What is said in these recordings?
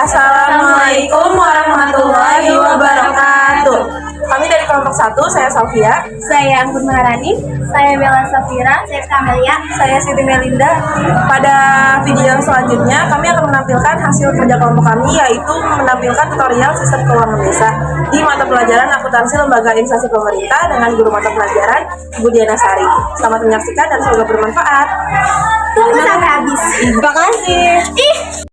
Assalamualaikum warahmatullahi wabarakatuh. Kami dari kelompok 1, saya Sofia. Saya Anggun Maharani. Saya Bella Safira. Saya Kamelia. Saya Siti Melinda. Pada video yang selanjutnya, kami akan menampilkan hasil kerja kelompok kami, yaitu menampilkan tutorial sistem keuangan desa di mata pelajaran akuntansi lembaga instansi pemerintah dengan guru mata pelajaran Ibu Diana Sari. Selamat menyaksikan dan semoga bermanfaat. Tunggu sampai habis. Terima kasih.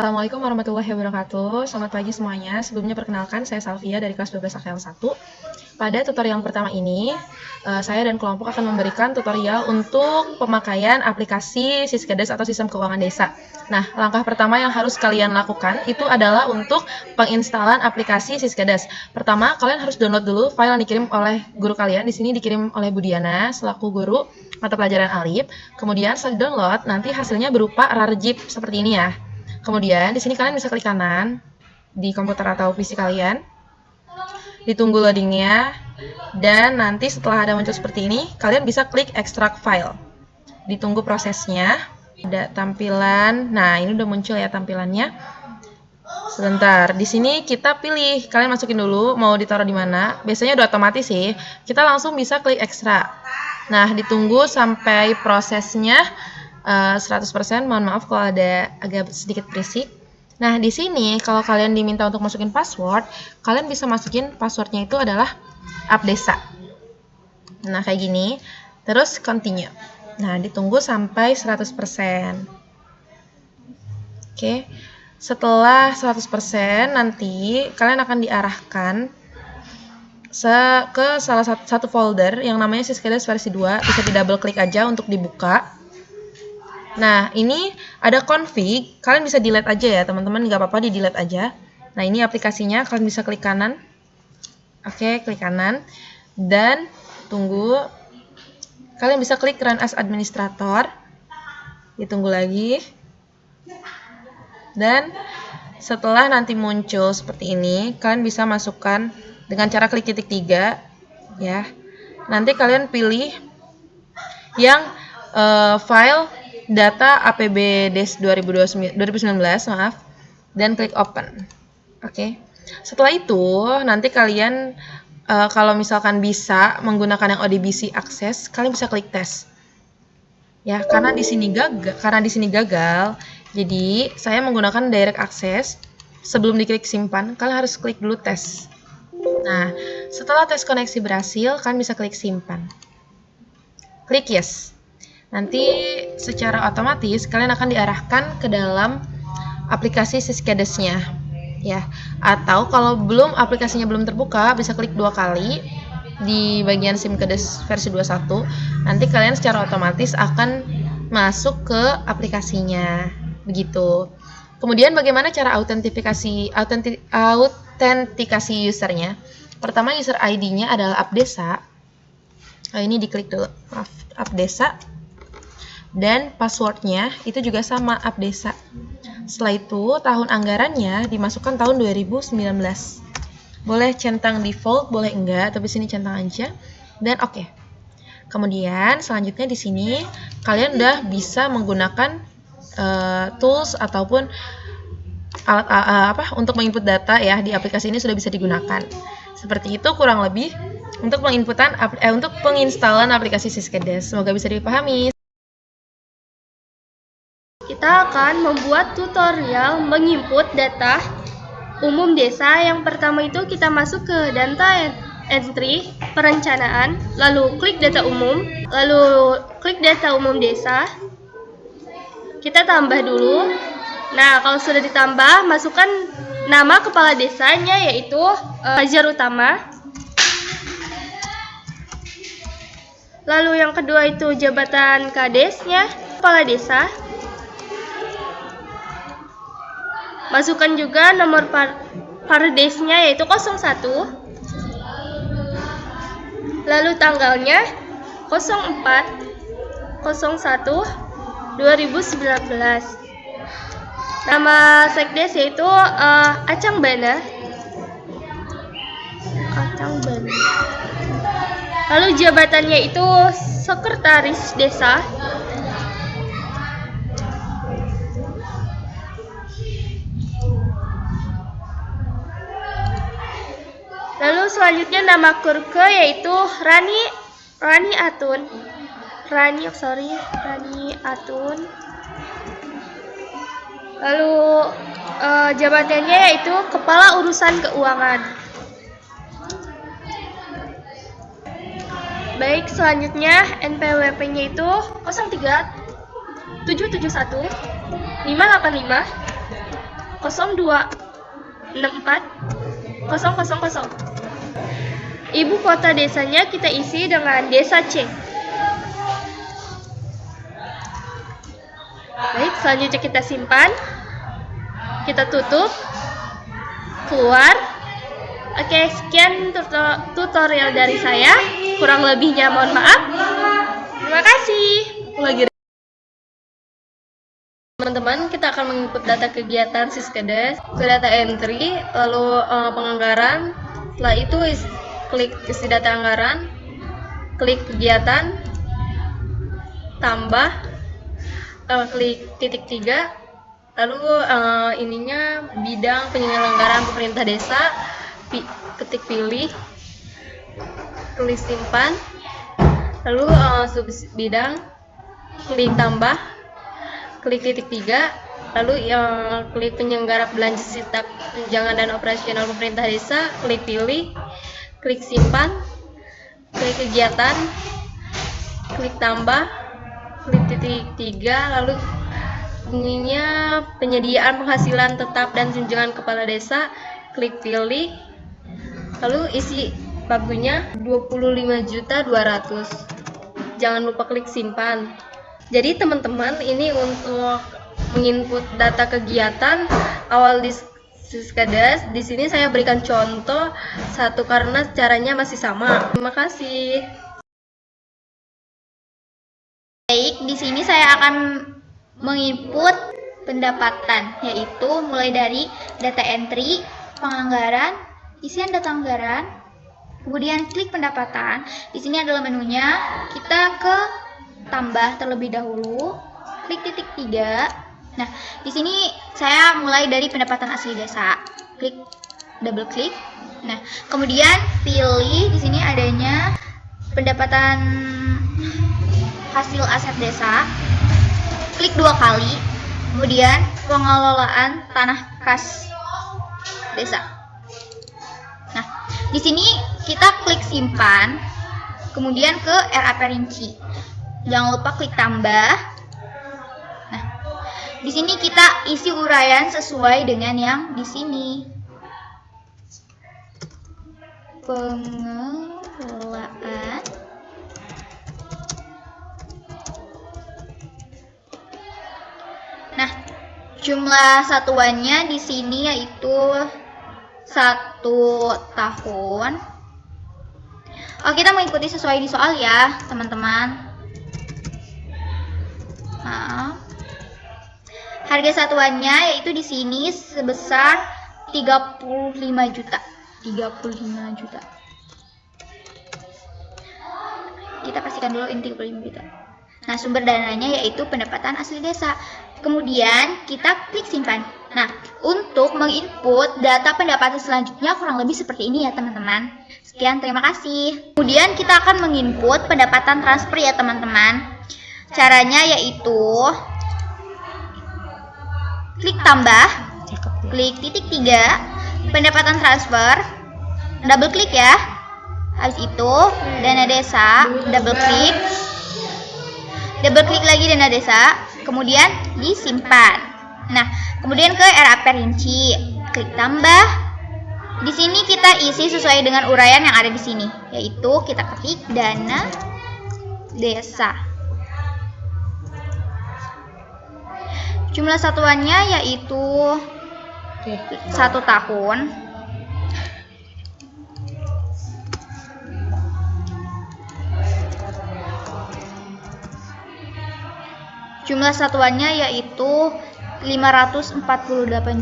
Assalamualaikum warahmatullahi wabarakatuh. Selamat pagi semuanya. Sebelumnya perkenalkan, saya Salvia dari kelas 12 AKL 1. Pada tutorial yang pertama ini, saya dan kelompok akan memberikan tutorial untuk pemakaian aplikasi Siskedes atau Sistem Keuangan Desa. Nah, langkah pertama yang harus kalian lakukan itu adalah untuk penginstalan aplikasi Siskedes. Pertama, kalian harus download dulu file yang dikirim oleh guru kalian. Di sini dikirim oleh Bu Diana selaku guru mata pelajaran Alif. Kemudian setelah download, nanti hasilnya berupa RAR-zip seperti ini ya. Kemudian di sini kalian bisa klik kanan di komputer atau PC kalian, ditunggu loadingnya, dan nanti setelah ada muncul seperti ini, kalian bisa klik extract file. Ditunggu prosesnya, ada tampilan. Nah, ini udah muncul ya tampilannya. Sebentar, di sini kita pilih, kalian masukin dulu mau ditaruh di mana. Biasanya udah otomatis sih. Kita langsung bisa klik extract. Nah, ditunggu sampai prosesnya 100%, mohon maaf kalau ada agak sedikit berisik. Nah, di sini kalau kalian diminta untuk masukin password, kalian bisa masukin passwordnya itu adalah Abdesa. Nah, kayak gini. Terus continue. Nah, ditunggu sampai 100%. Oke. Setelah 100%, nanti kalian akan diarahkan ke salah satu folder yang namanya Siskedes versi 2. Bisa di double klik aja untuk dibuka. Nah, ini ada config, kalian bisa delete aja ya teman-teman, nggak apa-apa di delete aja. Nah, ini aplikasinya, kalian bisa klik kanan. Oke, klik kanan. Dan tunggu, kalian bisa klik run as administrator. Ditunggu lagi. Dan setelah nanti muncul seperti ini, kalian bisa masukkan dengan cara klik titik 3 ya. Nanti kalian pilih yang file data APBDes 2019, maaf, dan klik open. Oke. Setelah itu, nanti kalian kalau misalkan bisa menggunakan yang ODBC Access, kalian bisa klik tes. Ya, karena di sini gagal, jadi saya menggunakan Direct Access. Sebelum diklik simpan, kalian harus klik dulu tes. Nah, setelah tes koneksi berhasil, kalian bisa klik simpan. Klik yes. Nanti secara otomatis kalian akan diarahkan ke dalam aplikasi Siskedesnya ya. Atau kalau aplikasinya belum terbuka, bisa klik 2 kali di bagian Simkedes versi 21. Nanti kalian secara otomatis akan masuk ke aplikasinya. Begitu. Kemudian bagaimana cara autentikasi usernya? Pertama, user ID-nya adalah Abdesa. Ini diklik dulu. Maaf, Abdesa. Dan passwordnya itu juga sama, Abdesa. Setelah itu, tahun anggarannya dimasukkan tahun 2019. Boleh centang default, boleh enggak, tapi sini centang aja. Dan oke. Kemudian selanjutnya di sini kalian udah bisa menggunakan tools ataupun alat untuk menginput data ya, di aplikasi ini sudah bisa digunakan. Seperti itu kurang lebih untuk untuk penginstalan aplikasi Siskedes. Semoga bisa dipahami. Kita akan membuat tutorial menginput data umum desa. Yang pertama itu kita masuk ke data entry, perencanaan, lalu klik data umum, lalu klik data umum desa. Kita tambah dulu. Nah, kalau sudah ditambah, masukkan nama kepala desanya, yaitu Fajar Utama. Lalu yang kedua itu jabatan kadesnya, kepala desa. Masukkan juga nomor pardesnya, yaitu 01. Lalu tanggalnya 04/01/2019. Nama sekdes yaitu Acang Bana. Lalu jabatannya itu sekretaris desa. Lalu selanjutnya nama Kurke yaitu Rani Atun. Rani Atun. Lalu jabatannya yaitu Kepala Urusan Keuangan. Baik, selanjutnya NPWP-nya itu 03 771 585 02 64 000. Ibu kota desanya kita isi dengan Desa C. Baik, selanjutnya kita simpan. Kita tutup. Keluar. Oke, sekian tutorial dari saya. Kurang lebihnya mohon maaf. Terima kasih. Teman-teman, kita akan menginput data kegiatan Siskedes ke data entry, lalu penganggaran. Setelah itu klik isi data anggaran, klik kegiatan, tambah, klik titik 3, lalu ininya bidang penyelenggaraan pemerintah desa, ketik pilih, klik simpan, lalu sub bidang, klik tambah, klik titik 3, lalu klik penyelenggara belanja sita tunjangan dan operasional pemerintah desa, klik pilih, klik simpan, klik kegiatan, klik tambah, klik titik 3, lalu ininya penyediaan penghasilan tetap dan tunjangan kepala desa, klik pilih, lalu isi pagunya 25.200.000. Jangan lupa klik simpan. Jadi teman-teman, ini untuk menginput data kegiatan awal di Siskedes. Di sini saya berikan contoh satu karena caranya masih sama. Terima kasih. Baik, di sini saya akan menginput pendapatan, yaitu mulai dari data entry, penganggaran, isian data anggaran, kemudian klik pendapatan. Di sini adalah menunya. Kita ke tambah terlebih dahulu, klik titik 3. Nah, di sini saya mulai dari pendapatan asli desa. Klik, double klik. Nah, kemudian pilih di sini adanya pendapatan hasil aset desa. Klik 2 kali. Kemudian pengelolaan tanah kas desa. Nah, di sini kita klik simpan, kemudian ke RAP rinci. Jangan lupa klik tambah. Nah, di sini kita isi uraian sesuai dengan yang di sini. Pengelolaan Nah, jumlah satuannya di sini yaitu 1 tahun. Oh, kita mengikuti sesuai di soal ya, teman-teman. Nah, harga satuannya yaitu di sini sebesar 35 juta. 35 juta. Kita pastikan dulu ini 35 juta. Nah, sumber dananya yaitu pendapatan asli desa. Kemudian kita klik simpan. Nah, untuk menginput data pendapatan selanjutnya kurang lebih seperti ini ya, teman-teman. Sekian, terima kasih. Kemudian kita akan menginput pendapatan transfer ya, teman-teman. Caranya yaitu klik tambah, klik titik 3, pendapatan transfer, double klik ya. Habis itu dana desa, double klik lagi dana desa, kemudian disimpan. Nah, kemudian ke RAP rinci, klik tambah. Di sini kita isi sesuai dengan uraian yang ada di sini, yaitu kita ketik dana desa. Jumlah satuannya yaitu 1 tahun. Jumlah satuannya yaitu 548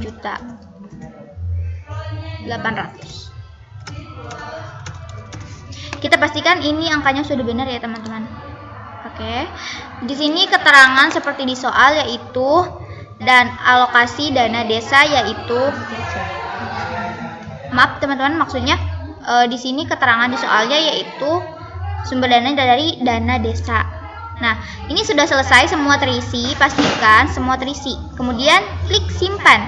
juta 800. Kita pastikan ini angkanya sudah benar ya, teman-teman. Oke. Di sini keterangan seperti di soal yaitu dan alokasi dana desa yaitu maksudnya di sini keterangan di soalnya yaitu sumber dana dari dana desa. Nah, ini sudah selesai semua terisi, pastikan semua terisi. Kemudian klik simpan.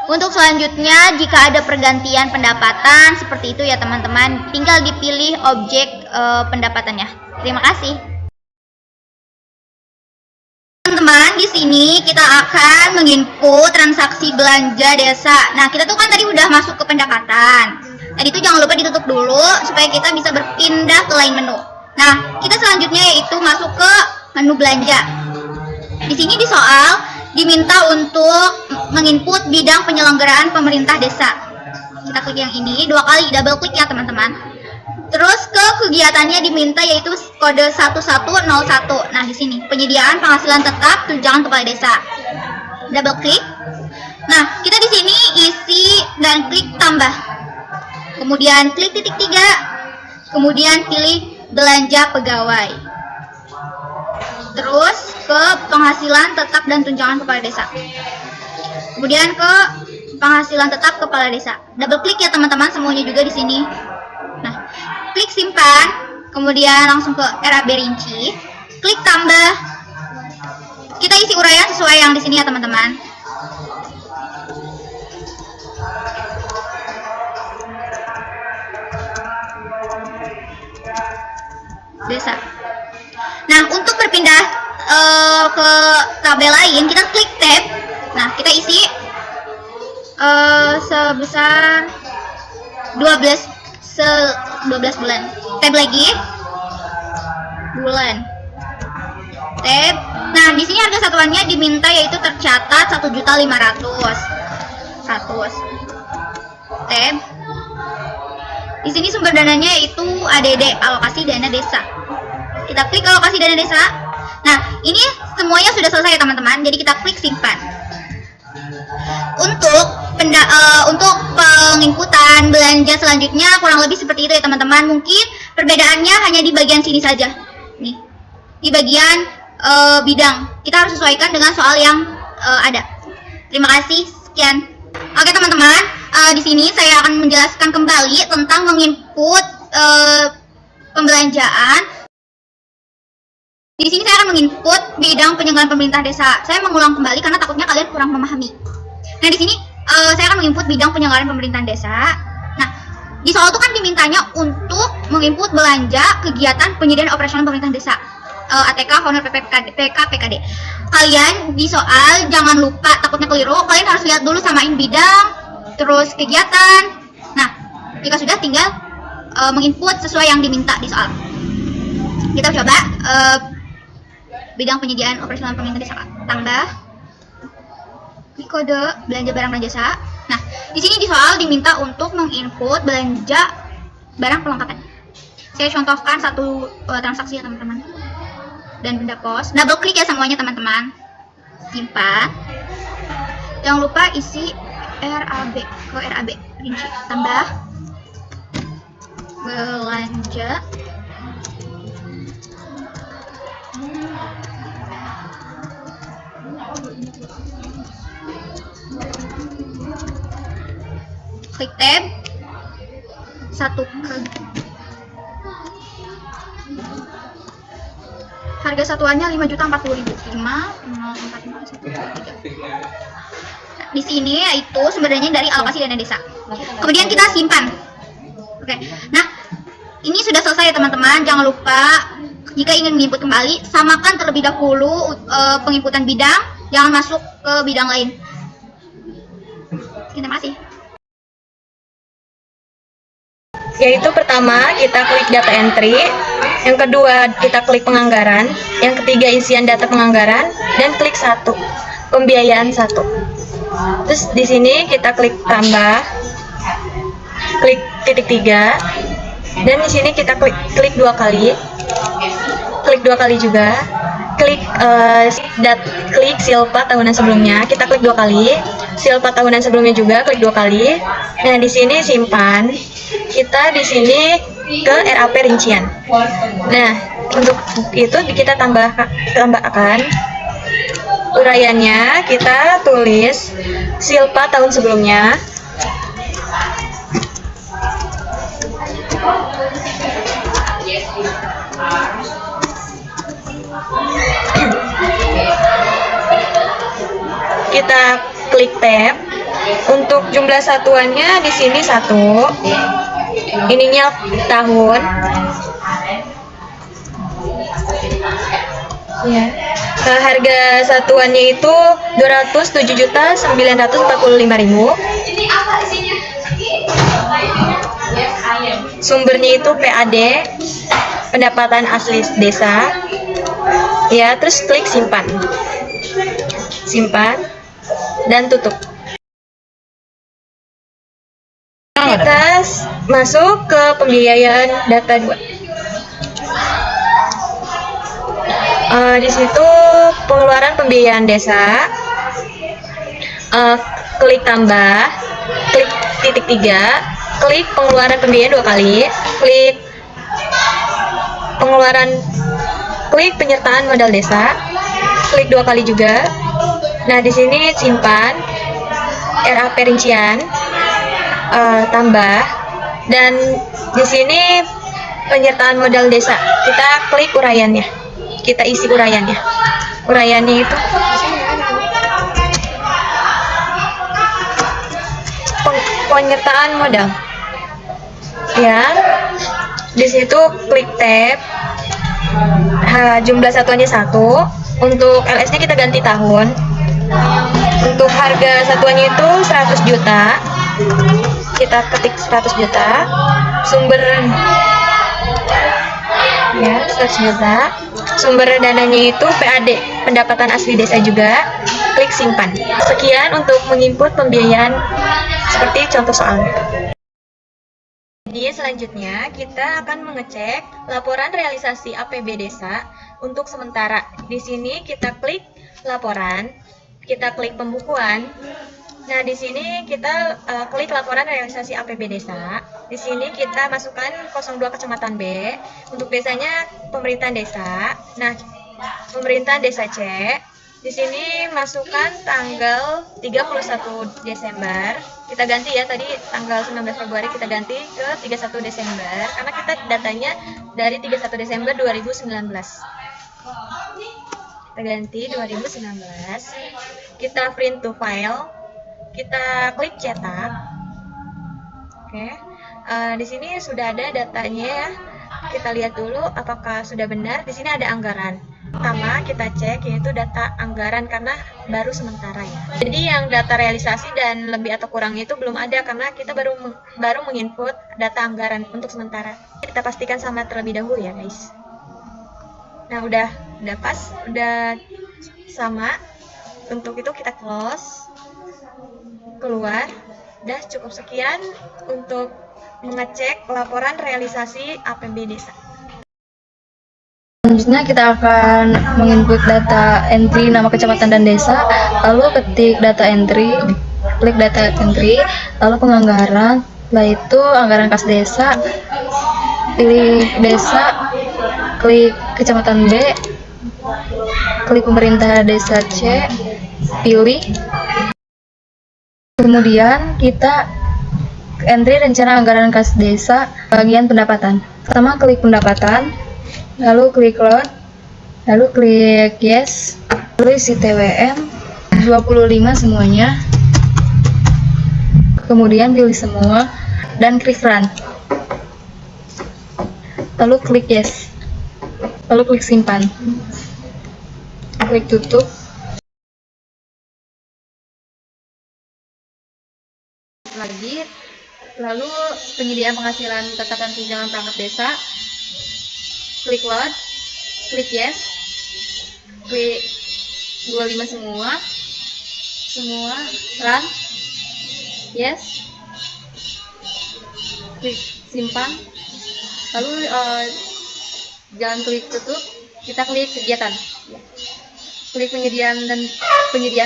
Untuk selanjutnya, jika ada pergantian pendapatan seperti itu ya teman-teman, tinggal dipilih objek pendapatannya. Terima kasih. Teman-teman, di sini kita akan menginput transaksi belanja desa. Nah, kita tuh kan tadi udah masuk ke pendapatan. Tadi itu jangan lupa ditutup dulu supaya kita bisa berpindah ke lain menu. Nah, kita selanjutnya yaitu masuk ke menu belanja. Di sini di soal diminta untuk menginput bidang penyelenggaraan pemerintah desa. Kita klik yang ini 2 kali, double klik ya teman-teman. Terus ke kegiatannya diminta yaitu kode 1101. Nah, di sini penyediaan penghasilan tetap tunjangan kepala desa. Double klik. Nah, kita di sini isi dan klik tambah. Kemudian klik titik 3. Kemudian pilih belanja pegawai. Terus ke penghasilan tetap dan tunjangan kepala desa. Kemudian ke penghasilan tetap kepala desa. Double klik ya teman-teman semuanya juga di sini. Nah, klik simpan, kemudian langsung ke RAB rinci, klik tambah. Kita isi uraian sesuai yang di sini ya teman-teman. Desa. Nah, untuk berpindah ke tabel lain, kita klik tab. Nah, kita isi sebesar 12 bulan. Tab lagi. Bulan. Tab. Nah, di sini harga satuannya diminta yaitu tercatat 1.500.000. 100. Tab. Di sini sumber dananya yaitu ADD, alokasi dana desa. Kita klik alokasi dana desa. Nah, ini semuanya sudah selesai ya teman-teman. Jadi kita klik simpan. Untuk penginputan belanja selanjutnya kurang lebih seperti itu ya teman-teman. Mungkin perbedaannya hanya di bagian sini saja. Nih, di bagian bidang. Kita harus sesuaikan dengan soal yang ada. Terima kasih. Sekian. Oke teman-teman, di sini saya akan menjelaskan kembali tentang menginput pembelanjaan. Di sini saya akan menginput bidang penyelenggaraan pemerintah desa. Saya mengulang kembali karena takutnya kalian kurang memahami. Nah, di sini saya akan menginput bidang penyelenggaraan pemerintahan desa. Nah, di soal itu kan dimintanya untuk menginput belanja kegiatan penyediaan operasional pemerintahan desa. ATK, honor, PK, PKD. Kalian di soal jangan lupa, takutnya keliru, kalian harus lihat dulu samain bidang, terus kegiatan. Nah, jika sudah tinggal menginput sesuai yang diminta di soal. Kita coba bidang penyediaan operasional pemerintah desa, tambah ini kode belanja barang dan jasa. Nah, di sini di soal diminta untuk menginput belanja barang perlengkapan. Saya contohkan satu transaksi ya teman-teman. Dan benda pos. Double klik ya semuanya teman-teman. Simpan. Jangan lupa isi RAB ke RAB rinci. Tambah belanja klik tab. Harga satuannya 5.040.000. 5 di sini yaitu sebenarnya dari alokasi dana desa. Kemudian kita simpan. Oke. Nah, ini sudah selesai ya teman-teman. Jangan lupa jika ingin menginput kembali, samakan terlebih dahulu penginputan bidang, jangan masuk ke bidang lain. Terima kasih. Yaitu pertama kita klik data entry, yang kedua kita klik penganggaran, yang ketiga isian data penganggaran, dan klik 1 pembiayaan 1. Terus di sini kita klik tambah, klik titik 3, dan di sini kita klik 2 kali, klik 2 kali juga, klik klik silpa tahunan sebelumnya, kita klik 2 kali, silpa tahunan sebelumnya juga klik 2 kali. Nah, di sini simpan. Kita di sini ke RAP rincian. Nah, untuk itu kita tambahkan uraiannya, kita tulis silpa tahun sebelumnya, Kita klik tab. Untuk jumlah satuannya di sini 1. Ininya tahun. Ya. Nah, harga satuannya itu 207.945.000. Sumbernya itu PAD, pendapatan asli desa. Ya, terus klik simpan. Simpan dan tutup. Kita masuk ke pembiayaan data 2. Di situ pengeluaran pembiayaan desa, klik tambah, klik titik 3, klik pengeluaran pembiayaan 2 kali, klik pengeluaran, klik penyertaan modal desa, klik 2 kali juga. Nah, di sini simpan, RAP rincian, tambah, dan di sini penyertaan modal desa. Kita klik uraiannya, kita isi uraiannya. Uraiannya itu penyertaan modal. Ya, di situ klik tab. Jumlah satuannya 1. Untuk LS-nya kita ganti tahun. Untuk harga satuannya itu 100 juta. Kita ketik 100 juta. Sumber, ya, 100 juta. Sumber dananya itu PAD, pendapatan asli desa juga. Klik simpan. Sekian untuk menginput pembiayaan seperti contoh soalnya. Jadi selanjutnya kita akan mengecek laporan realisasi APB desa untuk sementara. Di sini kita klik laporan, kita klik pembukuan. Nah, di sini kita klik laporan realisasi APB desa. Di sini kita masukkan 02 Kecamatan B. Untuk desanya pemerintahan desa. Nah, pemerintahan desa C. Di sini masukkan tanggal 31 Desember. Kita ganti ya, tadi tanggal 19 Februari kita ganti ke 31 Desember karena kita datanya dari 31 Desember 2019. Kita ganti 2019. Kita print to file. Kita klik cetak. Oke. Di sini sudah ada datanya ya. Kita lihat dulu apakah sudah benar. Di sini ada anggaran. Pertama kita cek yaitu data anggaran karena baru sementara ya. Jadi yang data realisasi dan lebih atau kurang itu belum ada karena kita baru menginput data anggaran untuk sementara. Kita pastikan sama terlebih dahulu ya guys. Nah, udah pas, udah sama. Untuk itu kita close, keluar. Udah cukup sekian untuk mengecek laporan realisasi APB desa. Selanjutnya kita akan menginput data entry nama kecamatan dan desa, lalu ketik data entry, klik data entry, lalu penganggaran, setelah itu anggaran kas desa, pilih desa, klik kecamatan B, klik pemerintah desa C, pilih, kemudian kita entry rencana anggaran kas desa bagian pendapatan. Pertama klik pendapatan, lalu klik load, lalu klik yes, lalu isi TWM 25 semuanya, kemudian pilih semua dan klik run, lalu klik yes, lalu klik simpan, klik tutup. Lagi, lalu penyediaan penghasilan tetapkan tunjangan perangkat desa, klik load, klik yes, klik 25 semua, run, yes, klik simpan, lalu jangan klik tutup, kita klik kegiatan, klik penyediaan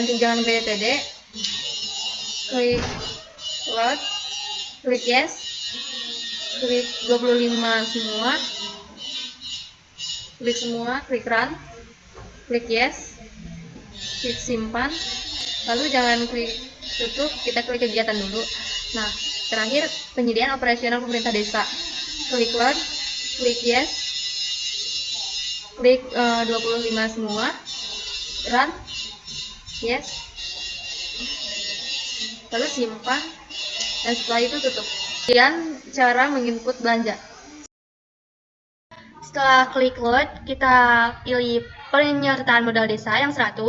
tunjangan BPD, klik load, klik yes, klik 25 semua, klik semua, klik run, klik yes, klik simpan, lalu jangan klik tutup, kita klik kegiatan dulu. Nah, terakhir penyediaan operasional pemerintah desa, klik load, klik yes, klik 25 semua, run, yes, lalu simpan, dan setelah itu tutup. Kemudian cara menginput belanja. Setelah klik load, kita pilih penyertaan modal desa yang 100,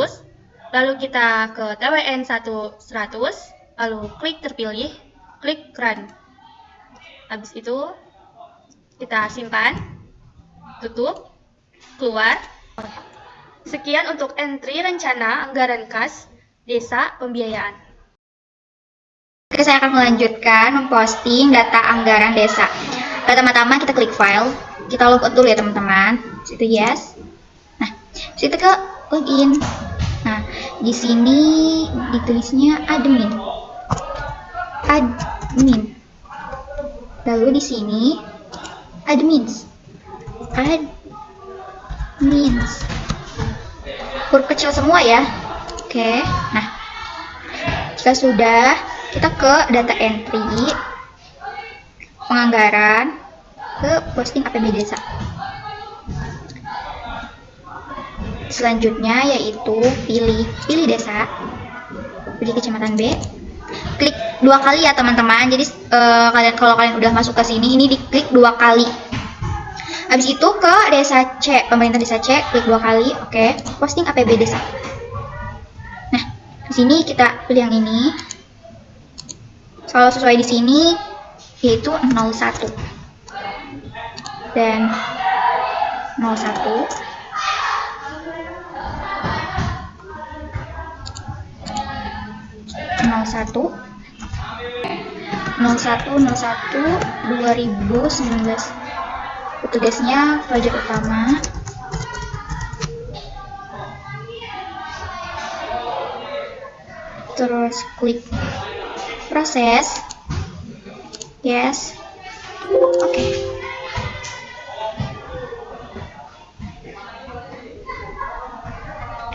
lalu kita ke TWN 100, lalu klik terpilih, klik run. Habis itu kita simpan, tutup, keluar. Sekian untuk entry rencana anggaran kas desa pembiayaan. Oke, saya akan melanjutkan memposting data anggaran desa. Pertama-tama kita klik file, kita logout dulu ya teman-teman. Situ yes. Nah, situ ke login. Nah, di sini ditulisnya admin. Admin. Lalu di sini admins. Admins. Huruf kecil semua ya. Oke. Nah, jika sudah, kita ke data entry, penganggaran, ke posting APB desa. Selanjutnya yaitu pilih desa, pilih kecamatan B, klik 2 kali ya teman-teman. Jadi kalau kalian udah masuk ke sini, ini diklik 2 kali. Habis itu ke desa C, pemerintah desa C, klik 2 kali. Oke, posting APB desa. Nah, di sini kita pilih yang ini. Kalau sesuai di sini yaitu 01 dan 01. Satu 2019. Petugasnya pelajar utama. Terus klik proses. Yes. Oke.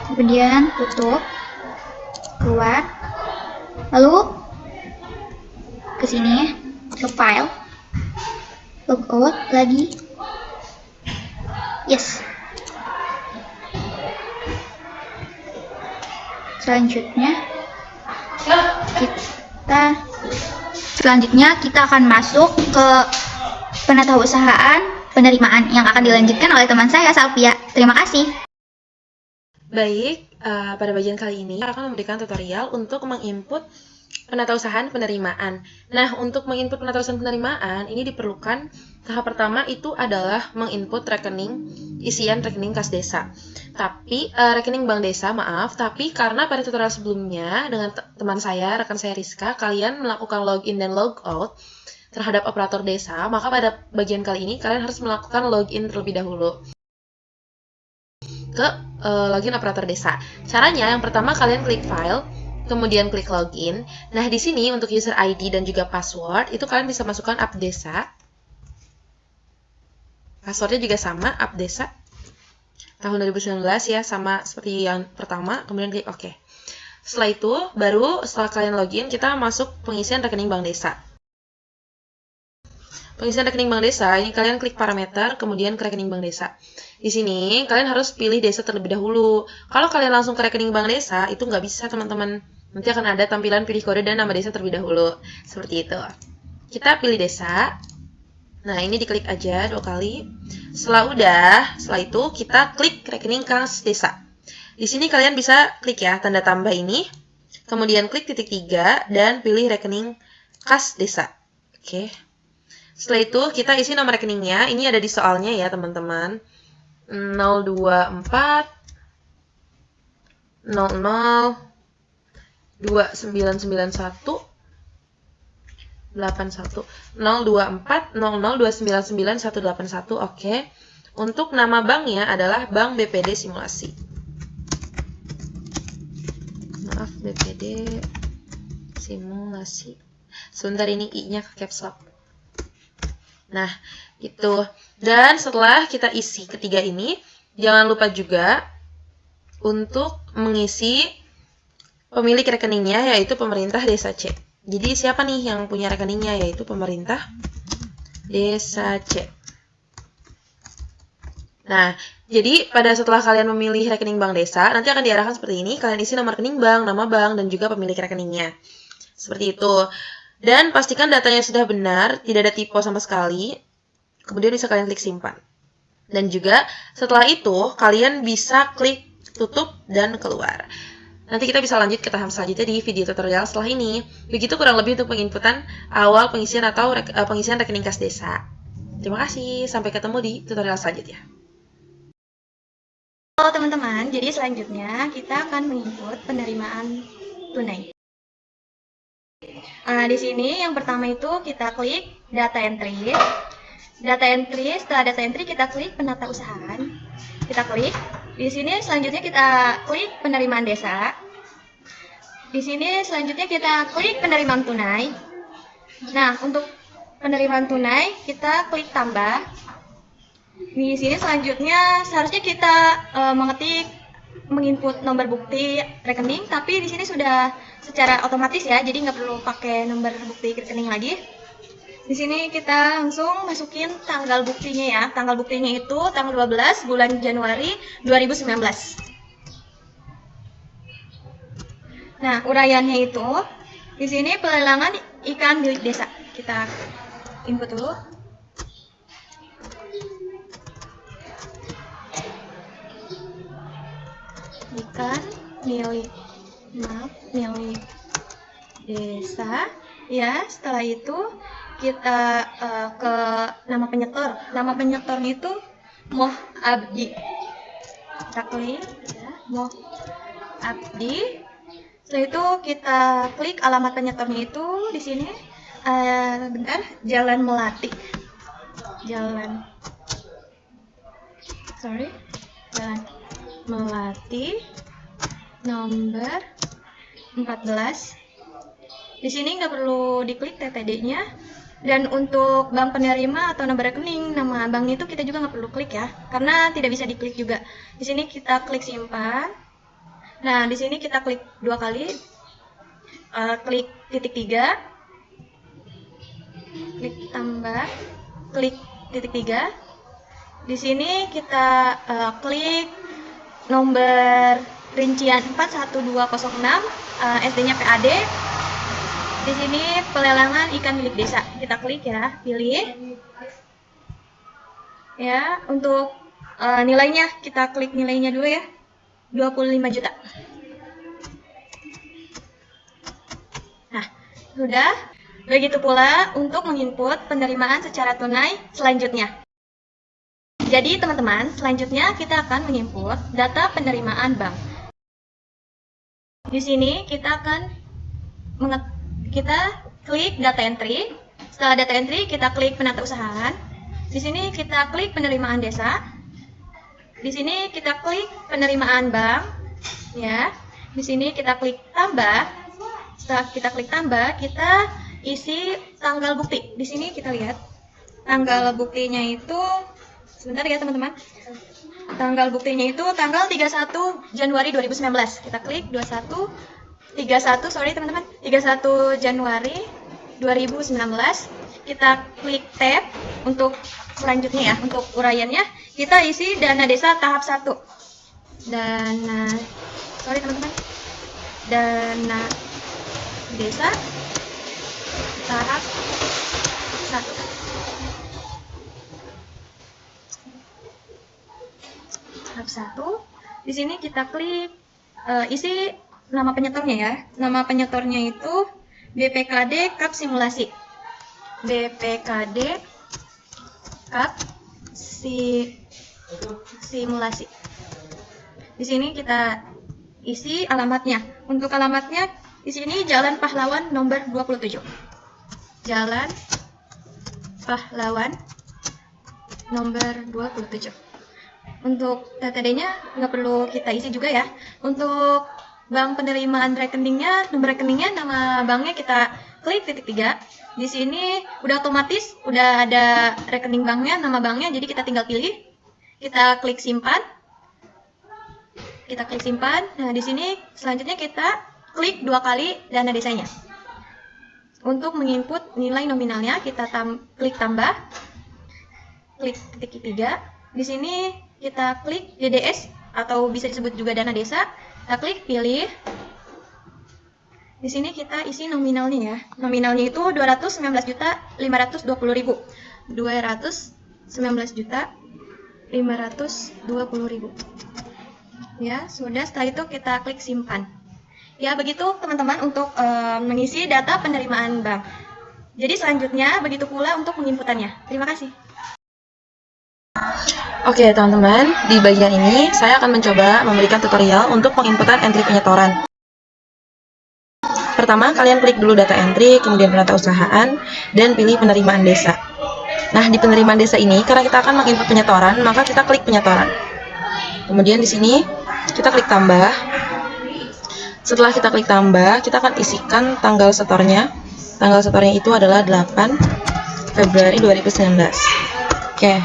Kemudian tutup. Keluar. Lalu ke sini ke file, logout lagi, yes. Selanjutnya kita akan masuk ke penatausahaan penerimaan yang akan dilanjutkan oleh teman saya Salvia. Terima kasih. Baik, pada bagian kali ini kita akan memberikan tutorial untuk menginput penatausahaan penerimaan. Nah, untuk menginput penatausahaan penerimaan, ini diperlukan tahap pertama itu adalah menginput rekening, isian rekening kas desa. Tapi, rekening bank desa, maaf, tapi karena pada tutorial sebelumnya dengan teman saya, rekan saya Rizka, kalian melakukan login dan logout terhadap operator desa, maka pada bagian kali ini kalian harus melakukan login terlebih dahulu ke login operator desa. Caranya yang pertama kalian klik file, kemudian klik login. Nah, di sini untuk user ID dan juga password itu kalian bisa masukkan app desa. Passwordnya juga sama, app desa. Tahun 2019 ya, sama seperti yang pertama, kemudian klik OK. Setelah itu, baru setelah kalian login, kita masuk pengisian rekening bank desa. Pengisian rekening bank desa, ini kalian klik parameter, kemudian ke rekening bank desa. Di sini, kalian harus pilih desa terlebih dahulu. Kalau kalian langsung ke rekening bank desa, itu nggak bisa, teman-teman. Nanti akan ada tampilan pilih kode dan nama desa terlebih dahulu. Seperti itu. Kita pilih desa. Nah, ini diklik aja 2 kali. Setelah itu kita klik rekening kas desa. Di sini kalian bisa klik ya, tanda tambah ini. Kemudian klik titik 3 dan pilih rekening kas desa. Oke. Setelah itu kita isi nomor rekeningnya. Ini ada di soalnya ya teman-teman. 024 00 2991 81 024 00 299 181. Oke. Untuk nama banknya adalah Bank BPD Simulasi. Maaf, BPD Simulasi. Sebentar, ini I-nya ke caps lock. Nah, itu. Dan setelah kita isi ketiga ini, jangan lupa juga untuk mengisi pemilik rekeningnya, yaitu pemerintah desa C. Jadi siapa nih yang punya rekeningnya, yaitu pemerintah desa C. Nah, jadi setelah kalian memilih rekening bank desa, nanti akan diarahkan seperti ini. Kalian isi nomor rekening bank, nama bank, dan juga pemilik rekeningnya. Seperti itu. Dan pastikan datanya sudah benar, tidak ada typo sama sekali. Kemudian bisa kalian klik simpan. Dan juga setelah itu, kalian bisa klik tutup dan keluar. Nanti kita bisa lanjut ke tahap selanjutnya di video tutorial setelah ini. Begitu kurang lebih untuk penginputan awal pengisian atau pengisian rekening kas desa. Terima kasih, sampai ketemu di tutorial selanjutnya. Halo teman-teman, jadi selanjutnya kita akan menginput penerimaan tunai. Di sini yang pertama itu kita klik data entry. Data entry, setelah data entry kita klik penata usahaan. Kita klik. Di sini selanjutnya kita klik penerimaan desa. Di sini selanjutnya kita klik penerimaan tunai. Nah, untuk penerimaan tunai kita klik tambah. Di sini selanjutnya seharusnya kita menginput nomor bukti rekening, tapi di sini sudah secara otomatis ya, jadi nggak perlu pakai nomor bukti rekening lagi. Di sini kita langsung masukin tanggal buktinya ya. Tanggal buktinya itu tanggal 12 bulan Januari 2019. Nah, uraiannya itu di sini pelelangan ikan milik desa. Kita input dulu. Ikan milik desa ya. Setelah itu kita ke nama penyetor. Nama penyetornya itu Moh Abdi. Kita klik ya, Moh Abdi. Setelah itu kita klik alamat penyetornya itu di sini Jalan Melati. Jalan Melati nomor 14. Di sini nggak perlu diklik TTD-nya. Dan untuk bank penerima atau nomor rekening, nama banknya itu kita juga nggak perlu klik ya, karena tidak bisa diklik juga. Di sini kita klik simpan. Nah, di sini kita klik 2 kali. Klik titik 3. Klik tambah. Klik titik 3. Di sini kita klik nomor rincian 41206, SD-nya PAD. Di sini pelelangan ikan milik desa. Kita klik ya, pilih. Ya, untuk nilainya kita klik nilainya dulu ya. 25 juta. Nah, sudah. Begitu pula untuk menginput penerimaan secara tunai selanjutnya. Jadi teman-teman, selanjutnya kita akan menginput data penerimaan bank. Di sini kita akan klik data entry. Setelah data entry kita klik penata usahaan. Di sini kita klik penerimaan desa. Di sini kita klik penerimaan bank. Ya. Di sini kita klik tambah. Setelah kita klik tambah, kita isi tanggal bukti. Di sini kita lihat tanggal buktinya itu, sebentar ya teman-teman. Tanggal buktinya itu tanggal 31 Januari 2019. Kita klik 31 Januari 2019. Kita klik tab untuk selanjutnya ya, untuk uraiannya kita isi dana desa tahap 1. Dana desa tahap 1. Tahap 1. Di sini kita klik isi nama penyetornya ya. Nama penyetornya itu BPKD Kap Simulasi. BPKD Kap Simulasi. Di sini kita isi alamatnya. Untuk alamatnya di sini Jalan Pahlawan nomor 27. Jalan Pahlawan nomor 27. Untuk TTD-nya nggak perlu kita isi juga ya. Untuk bank penerimaan rekeningnya, nomor rekeningnya, nama banknya kita klik titik 3. Di sini udah otomatis, udah ada rekening banknya, nama banknya, jadi kita tinggal pilih. Kita klik simpan. Kita klik simpan. Nah, di sini selanjutnya kita klik 2 kali dana desanya. Untuk menginput nilai nominalnya, kita klik tambah. Klik titik 3. Di sini kita klik DDS atau bisa disebut juga dana desa. Kita klik pilih. Di sini kita isi nominalnya ya. Nominalnya itu 219.520.000. 219.520.000. Ya, sudah. Setelah itu kita klik simpan. Ya, begitu teman-teman untuk mengisi data penerimaan bank. Jadi selanjutnya begitu pula untuk penginputannya. Terima kasih. Oke teman-teman, di bagian ini saya akan mencoba memberikan tutorial untuk penginputan entry penyetoran. Pertama, kalian klik dulu data entry, kemudian penata usahaan, dan pilih penerimaan desa. Nah, di penerimaan desa ini, karena kita akan menginput penyetoran, maka kita klik penyetoran. Kemudian di sini, kita klik tambah. Setelah kita klik tambah, kita akan isikan tanggal setornya. Tanggal setornya itu adalah 8 Februari 2019. Oke.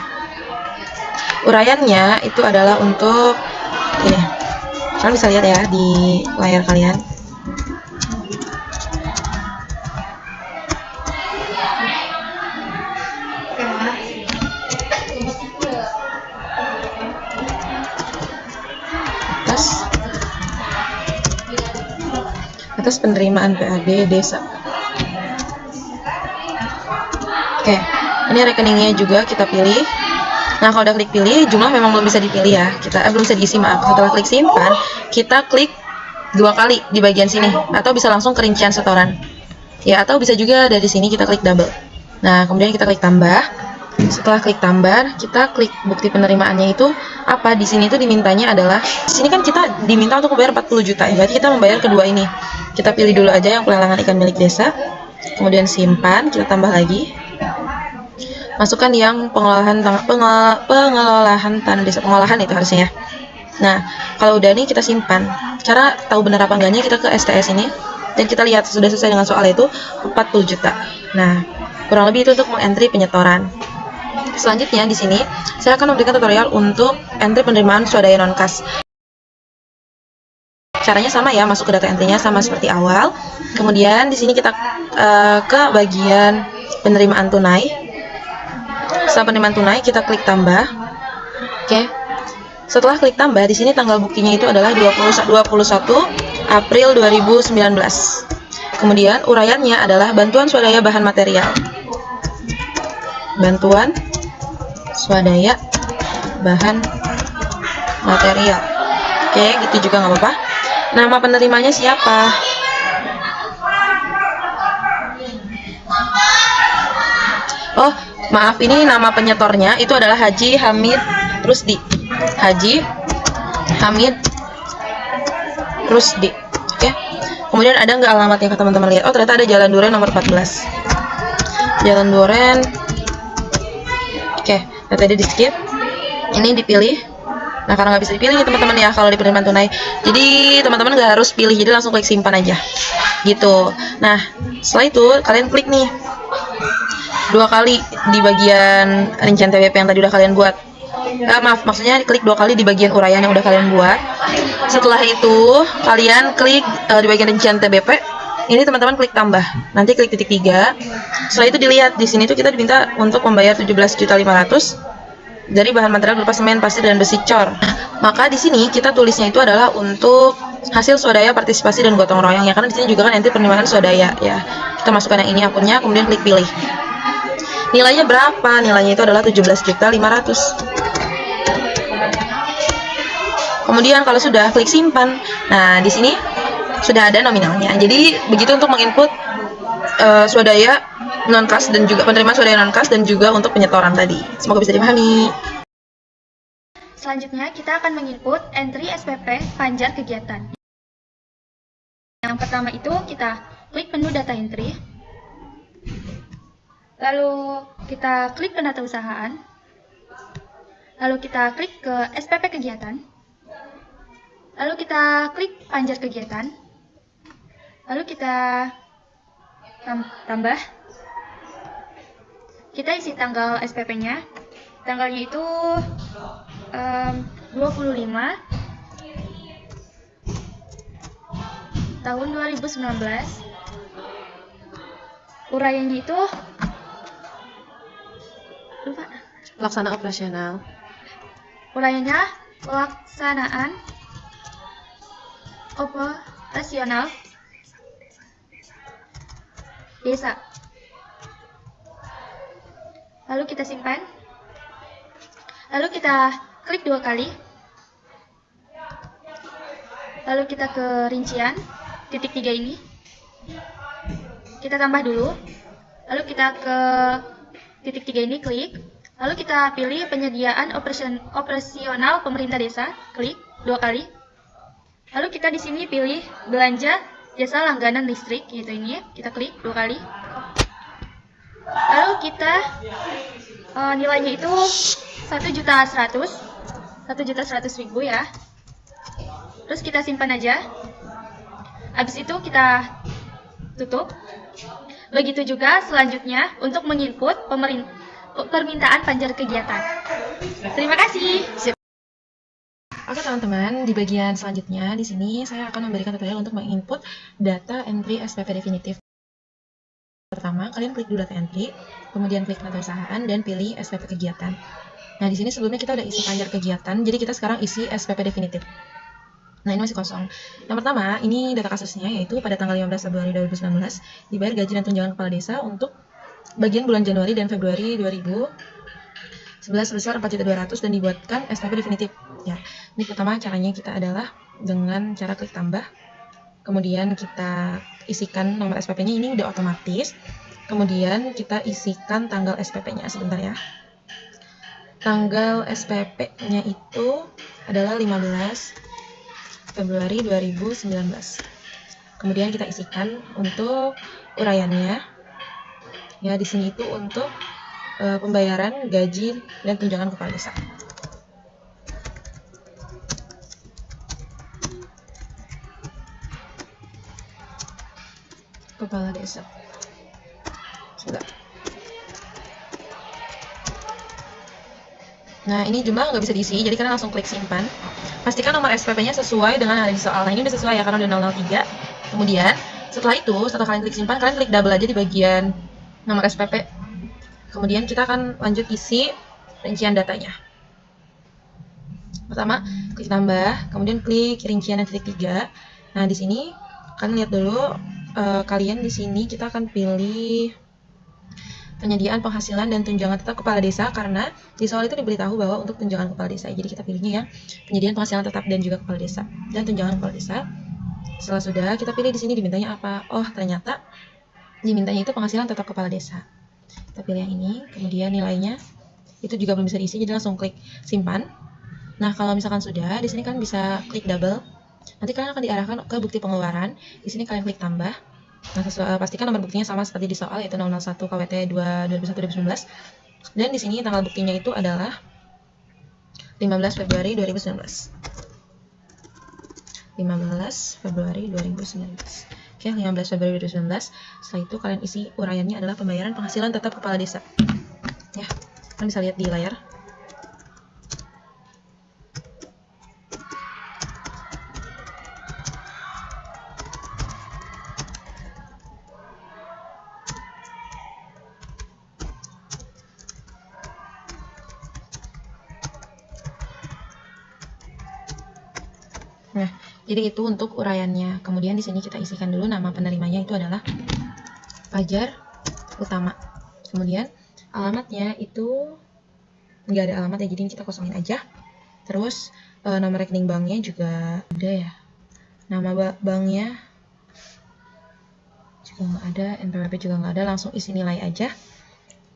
Uraiannya itu adalah untuk ini. Kalian bisa lihat ya di layar kalian. Atas penerimaan PAD desa. Oke, ini rekeningnya juga kita pilih. Nah, kalau udah klik pilih, jumlah memang belum bisa dipilih ya. Belum bisa diisi, maaf. Setelah klik simpan, kita klik 2 kali di bagian sini, atau bisa langsung ke rincian setoran. Ya, atau bisa juga dari sini kita klik double. Nah, kemudian kita klik tambah. Setelah klik tambah, kita klik bukti penerimaannya itu apa? Di sini tuh dimintanya adalah, di sini kan kita diminta untuk membayar 40 juta, ya, berarti kita membayar kedua ini. Kita pilih dulu aja yang pelelangan ikan milik desa. Kemudian simpan, kita tambah lagi. Masukkan yang pengolahan tanah desa, pengolahan itu harusnya ya. Nah, kalau udah nih kita simpan. Cara tahu benar apa enggaknya, kita ke STS ini dan kita lihat sudah selesai dengan soal itu 40 juta. Nah, kurang lebih itu untuk mengentry penyetoran. Selanjutnya di sini saya akan memberikan tutorial untuk entry penerimaan swadaya non kas. Caranya sama ya, masuk ke data entry-nya sama seperti awal. Kemudian di sini kita ke bagian penerimaan tunai. Setelah penerimaan tunai, kita klik tambah. Oke. Setelah klik tambah, di sini tanggal buktinya itu adalah 21 April 2019. Kemudian uraiannya adalah bantuan swadaya bahan material. Bantuan swadaya bahan material. Oke, gitu juga nggak apa-apa. Nama penerimanya siapa? Oh, maaf, ini nama penyetornya itu adalah Haji Hamid Rusdi. Haji Hamid Rusdi. Oke. Kemudian ada nggak alamatnya, teman-teman lihat? Oh, ternyata ada Jalan Duren nomor 14. Jalan Duren. Oke, tadi di skip. Ini dipilih. Nah, karena nggak bisa dipilih teman-teman ya kalau di penerimaan tunai. Jadi teman-teman nggak harus pilih, jadi langsung klik simpan aja. Gitu. Nah, setelah itu kalian klik nih 2 kali di bagian rincian TBP yang tadi udah kalian buat. Maksudnya klik 2 kali di bagian uraian yang udah kalian buat. Setelah itu kalian klik di bagian rincian TBP. Ini teman-teman klik tambah. Nanti klik titik 3. Setelah itu dilihat di sini tuh kita diminta untuk membayar 17.500.000 dari bahan material berupa semen, pasir, dan besi cor. Maka di sini kita tulisnya itu adalah untuk hasil swadaya partisipasi dan gotong royong ya, karena di sini juga kan entry penerimaan swadaya ya. Kita masukkan yang ini akunnya, kemudian klik pilih. Nilainya berapa? Nilainya itu adalah 17.500.000. Kemudian kalau sudah klik simpan. Nah, di sini sudah ada nominalnya. Jadi begitu untuk menginput swadaya non kas dan juga penerimaan swadaya non kas dan juga untuk penyetoran tadi. Semoga bisa dipahami. Selanjutnya kita akan menginput entry SPP Panjar kegiatan. Yang pertama itu kita klik menu data entry. Lalu kita klik penata usahaan. Lalu kita klik ke SPP kegiatan. Lalu kita klik Panjar kegiatan. Lalu kita tambah. Kita isi tanggal SPP-nya. Tanggalnya itu 25 tahun 2019. Uraiannya itu lupa. Pelaksana operasional. Uraiannya pelaksanaan operasional desa. Lalu kita simpan. Lalu kita klik 2 kali. Lalu kita ke rincian titik 3 ini. Kita tambah dulu. Lalu kita ke titik 3 ini, klik. Lalu kita pilih penyediaan operasional pemerintah desa, klik 2 kali. Lalu kita di sini pilih belanja jasa langganan listrik, yaitu ini, kita klik 2 kali. Lalu kita nilainya itu 1.100.000 ya. Terus kita simpan aja. Habis itu kita tutup. Begitu juga selanjutnya untuk menginput permintaan panjar kegiatan. Terima kasih. Oke teman-teman, di bagian selanjutnya di sini saya akan memberikan tutorial untuk menginput data entry SPP definitif. Pertama, kalian klik dulu data entry, kemudian klik data usahaan dan pilih SPP kegiatan. Nah, di sini sebelumnya kita udah isi panjar kegiatan, jadi kita sekarang isi SPP definitif. Nah, ini masih kosong. Yang pertama, ini data kasusnya yaitu pada tanggal 15 Februari 2019 dibayar gaji dan tunjangan kepala desa untuk bagian bulan Januari dan Februari 2011 sebesar 4.200.000 dan dibuatkan SPP definitif. Ya, ini pertama caranya kita adalah dengan cara klik tambah. Kemudian kita isikan nomor SPP-nya, ini udah otomatis. Kemudian kita isikan tanggal SPP-nya, sebentar ya. Tanggal SPP-nya itu adalah 15 Februari 2019. Kemudian kita isikan untuk uraiannya. Ya, di sini itu untuk pembayaran gaji dan tunjangan kepala desa. Kepala desa. Sudah. Nah, ini jumlah nggak bisa diisi, jadi kalian langsung klik simpan. Pastikan nomor SPP-nya sesuai dengan yang ada di soal. Nah, ini udah sesuai ya, karena udah 003. Kemudian, setelah kalian klik simpan, kalian klik double aja di bagian nomor SPP. Kemudian kita akan lanjut isi rincian datanya. Pertama, klik tambah, kemudian klik rincian yang titik 3. Nah, di sini kalian lihat dulu, kalian di sini kita akan pilih penyediaan penghasilan dan tunjangan tetap kepala desa, karena di soal itu diberitahu bahwa untuk tunjangan kepala desa. Jadi kita pilihnya yang penyediaan penghasilan tetap dan juga kepala desa dan tunjangan kepala desa. Setelah sudah, kita pilih di sini dimintanya apa. Oh, ternyata dimintanya itu penghasilan tetap kepala desa. Kita pilih yang ini, kemudian nilainya itu juga belum bisa diisi, jadi langsung klik simpan. Nah, kalau misalkan sudah, di sini kalian bisa klik double. Nanti kalian akan diarahkan ke bukti pengeluaran. Di sini kalian klik tambah. Nah, pastikan nomor buktinya sama seperti di soal, yaitu 001 KWT 2001-2019. Dan di sini tanggal buktinya itu adalah 15 Februari 2019. 15 Februari 2019. Oke, 15 Februari 2019. Setelah itu kalian isi uraiannya adalah pembayaran penghasilan tetap kepala desa. Ya, kalian bisa lihat di layar. Nah, jadi itu untuk uraiannya. Kemudian di sini kita isikan dulu nama penerimanya, itu adalah Fajar Utama. Kemudian alamatnya itu nggak ada alamat ya, jadi kita kosongin aja. Terus nomor rekening banknya juga ada ya. Nama banknya juga nggak ada, NPWP juga nggak ada. Langsung isi nilai aja.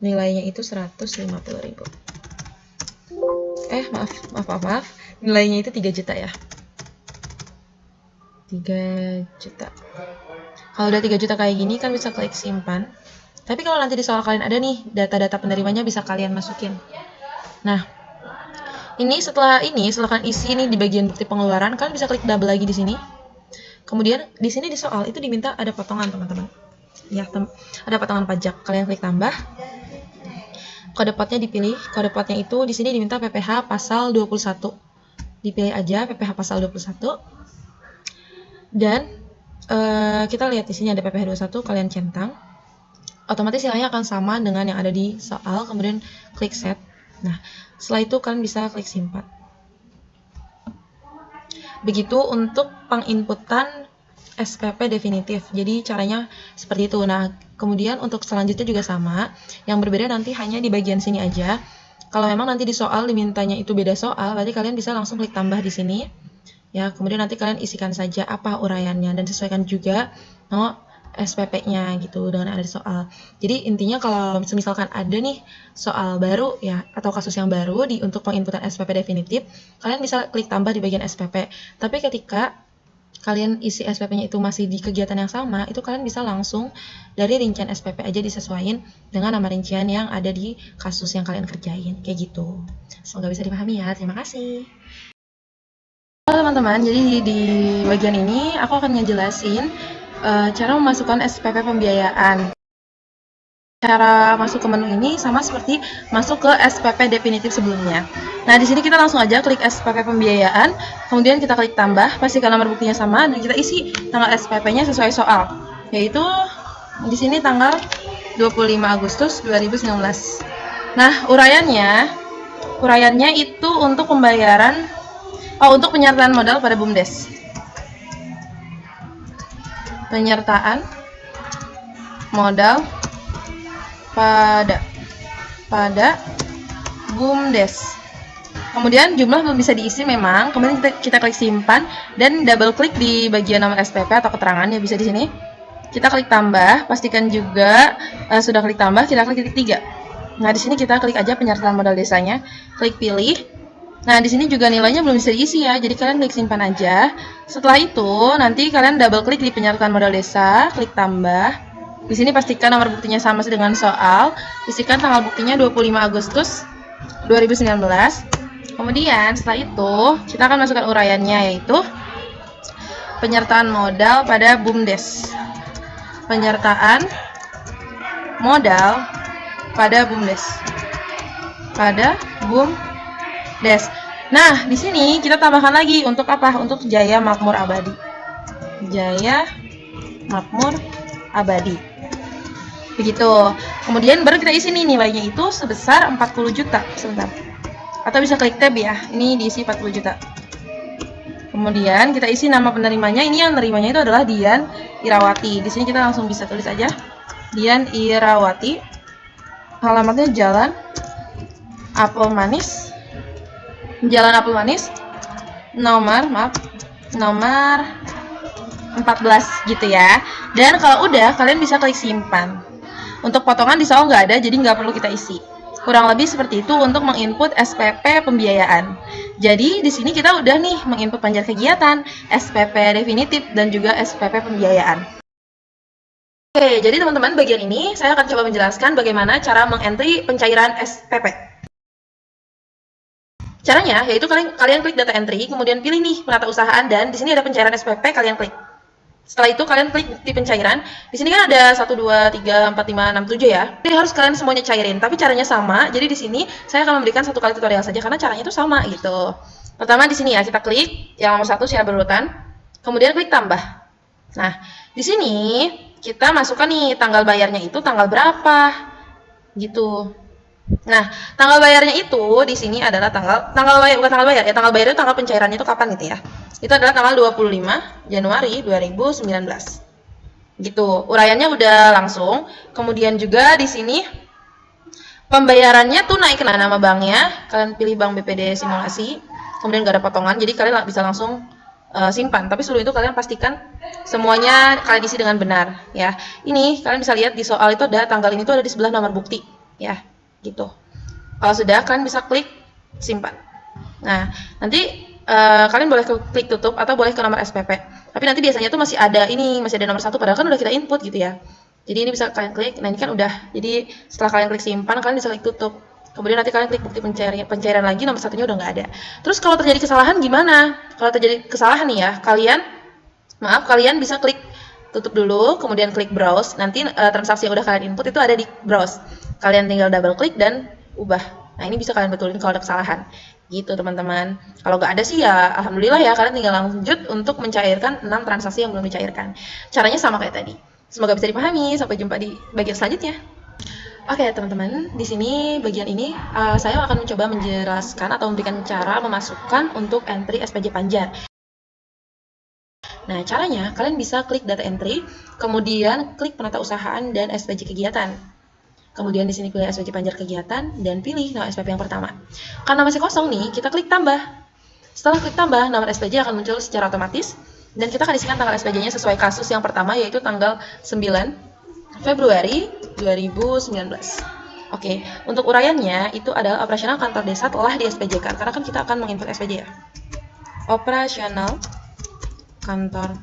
Nilainya itu 150.000. Maaf. Nilainya itu 3 juta ya. 3 juta. Kalau udah 3 juta kayak gini kan bisa klik simpan. Tapi kalau nanti di soal kalian ada nih data-data penerimanya, bisa kalian masukin. Nah, setelah kalian isi nih di bagian bukti pengeluaran, kalian bisa klik double lagi di sini. Kemudian di sini di soal itu diminta ada potongan, teman-teman. Ya, ada potongan pajak. Kalian klik tambah. Kode potnya dipilih. Kode potnya itu di sini diminta PPh pasal 21. Dipilih aja PPh pasal 21. Dan kita lihat di sini ada PPh 21, kalian centang. Otomatis nilainya akan sama dengan yang ada di soal, kemudian klik set. Nah, setelah itu kalian bisa klik simpan. Begitu untuk penginputan SPP definitif. Jadi caranya seperti itu. Nah, kemudian untuk selanjutnya juga sama. Yang berbeda nanti hanya di bagian sini aja. Kalau memang nanti di soal dimintanya itu beda soal, berarti kalian bisa langsung klik tambah di sini. Ya, kemudian nanti kalian isikan saja apa uraiannya dan sesuaikan juga SPP-nya gitu dengan ada di soal. Jadi intinya kalau misalkan ada nih soal baru ya atau kasus yang baru untuk penginputan SPP definitif, kalian bisa klik tambah di bagian SPP. Tapi ketika kalian isi SPP-nya itu masih di kegiatan yang sama, itu kalian bisa langsung dari rincian SPP aja disesuaikan dengan nama rincian yang ada di kasus yang kalian kerjain, kayak gitu. Semoga bisa dipahami ya. Terima kasih. Halo teman-teman, jadi di bagian ini aku akan ngejelasin cara memasukkan SPP pembiayaan. Cara masuk ke menu ini sama seperti masuk ke SPP definitif sebelumnya. Nah, di sini kita langsung aja klik SPP pembiayaan, kemudian kita klik tambah, pastikan nomor buktinya sama, dan kita isi tanggal SPP-nya sesuai soal, yaitu di sini tanggal 25 Agustus 2019. Nah, uraiannya itu untuk pembayaran, untuk penyertaan modal pada BUMDes. Penyertaan modal pada BUMDes. Kemudian jumlah belum bisa diisi memang, kemudian kita klik simpan dan double klik di bagian nomor SPP atau keterangan ya bisa di sini. Kita klik tambah, pastikan juga sudah klik tambah, kita klik titik 3. Nah, di sini kita klik aja penyertaan modal desanya, klik pilih. Nah, di sini juga nilainya belum bisa diisi ya, jadi kalian klik simpan aja. Setelah itu, nanti kalian double klik di penyertaan modal desa, klik tambah. Di sini pastikan nomor buktinya sama dengan soal, isikan tanggal buktinya 25 Agustus 2019. Kemudian setelah itu, kita akan masukkan uraiannya yaitu penyertaan modal pada BUMDes. Penyertaan modal pada BUMDes. Nah, di sini kita tambahkan lagi untuk apa? Untuk Jaya Makmur Abadi. Jaya Makmur Abadi. Begitu. Kemudian baru kita isi nih nilainya itu sebesar 40 juta. Sebentar. Atau bisa klik tab ya. Ini diisi 40 juta. Kemudian kita isi nama penerimanya. Ini yang nerimanya itu adalah Dian Irawati. Di sini kita langsung bisa tulis aja Dian Irawati. Alamatnya Jalan Apel Manis. Nomor 14 gitu ya. Dan kalau udah kalian bisa klik simpan. Untuk potongan di soal nggak ada, jadi nggak perlu kita isi. Kurang lebih seperti itu untuk menginput SPP pembiayaan. Jadi di sini kita udah nih menginput panjar kegiatan, SPP definitif dan juga SPP pembiayaan. Oke, jadi teman-teman bagian ini saya akan coba menjelaskan bagaimana cara mengentry pencairan SPP. Caranya yaitu kalian klik data entry, kemudian pilih nih penata usahaan dan di sini ada pencairan SPP, kalian klik. Setelah itu kalian klik bukti pencairan. Di sini kan ada 1 2 3 4 5 6 7 ya. Jadi harus kalian semuanya cairin, tapi caranya sama. Jadi di sini saya akan memberikan 1 kali tutorial saja karena caranya itu sama gitu. Pertama di sini ya, kita klik yang nomor 1 secara berurutan. Kemudian klik tambah. Nah, di sini kita masukkan nih tanggal bayarnya itu tanggal berapa. Gitu. Nah, tanggal bayarnya itu di sini adalah tanggal bayar tanggal bayar itu tanggal pencairannya itu kapan gitu ya. Itu adalah tanggal 25 Januari 2019. Gitu. Uraiannya udah langsung. Kemudian juga di sini pembayarannya tunai kena nama banknya. Kalian pilih bank BPD simulasi. Kemudian gak ada potongan, jadi kalian bisa langsung simpan. Tapi sebelum itu kalian pastikan semuanya kalian isi dengan benar ya. Ini kalian bisa lihat di soal itu ada tanggal ini tuh ada di sebelah nomor bukti ya. Gitu. Kalau sudah, kalian bisa klik simpan. Nah, nanti kalian boleh klik tutup atau boleh ke nomor SPP. Tapi nanti biasanya tuh masih ada nomor 1 padahal kan udah kita input gitu ya. Jadi ini bisa kalian klik. Nah, ini kan udah. Jadi setelah kalian klik simpan, kalian bisa klik tutup. Kemudian nanti kalian klik bukti pencairan lagi, nomor 1-nya udah nggak ada. Terus kalau terjadi kesalahan gimana? Kalau terjadi kesalahan nih ya, kalian bisa klik tutup dulu, kemudian klik browse. Nanti transaksi yang udah kalian input itu ada di browse. Kalian tinggal double klik dan ubah. Nah, ini bisa kalian betulin kalau ada kesalahan. Gitu teman-teman. Kalau nggak ada sih ya alhamdulillah ya, kalian tinggal lanjut untuk mencairkan 6 transaksi yang belum dicairkan. Caranya sama kayak tadi. Semoga bisa dipahami. Sampai jumpa di bagian selanjutnya. Oke teman-teman, di sini bagian ini saya akan mencoba menjelaskan atau memberikan cara memasukkan untuk entry SPJ Panjar. Nah, caranya kalian bisa klik data entry, kemudian klik penatausahaan dan SPJ kegiatan. Kemudian di sini pilih SPJ Panjar Kegiatan dan pilih nama SPP yang pertama. Karena masih kosong nih, kita klik tambah. Setelah klik tambah, nomor SPJ akan muncul secara otomatis dan kita akan isikan tanggal SPJ-nya sesuai kasus yang pertama, yaitu tanggal 9 Februari 2019. Oke, untuk uraiannya itu adalah operasional kantor desa telah di SPJ-kan, karena kan kita akan menginput SPJ ya. Operasional kantor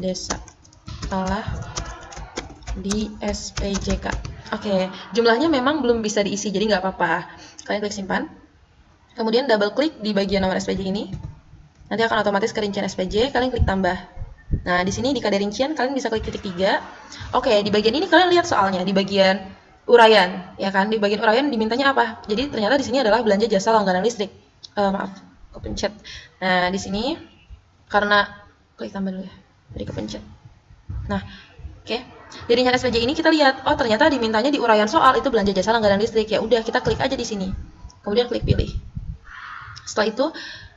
desa telah di SPJK. Oke, jumlahnya memang belum bisa diisi, jadi nggak apa-apa. Kalian klik simpan. Kemudian double klik di bagian nomor SPJ ini. Nanti akan otomatis ke rincian SPJ, kalian klik tambah. Nah, di sini di kode rincian kalian bisa klik titik 3. Oke, di bagian ini kalian lihat soalnya, di bagian uraian, ya kan? Di bagian uraian dimintanya apa? Jadi ternyata di sini adalah belanja jasa langganan listrik. Maaf, kepencet. Nah, di sini karena klik tambah dulu ya. Tadi kepencet. Nah, oke. Di rincian SPJ ini kita lihat, oh ternyata dimintanya di uraian soal itu belanja jasa langganan listrik. Ya udah, kita klik aja di sini. Kemudian klik pilih. Setelah itu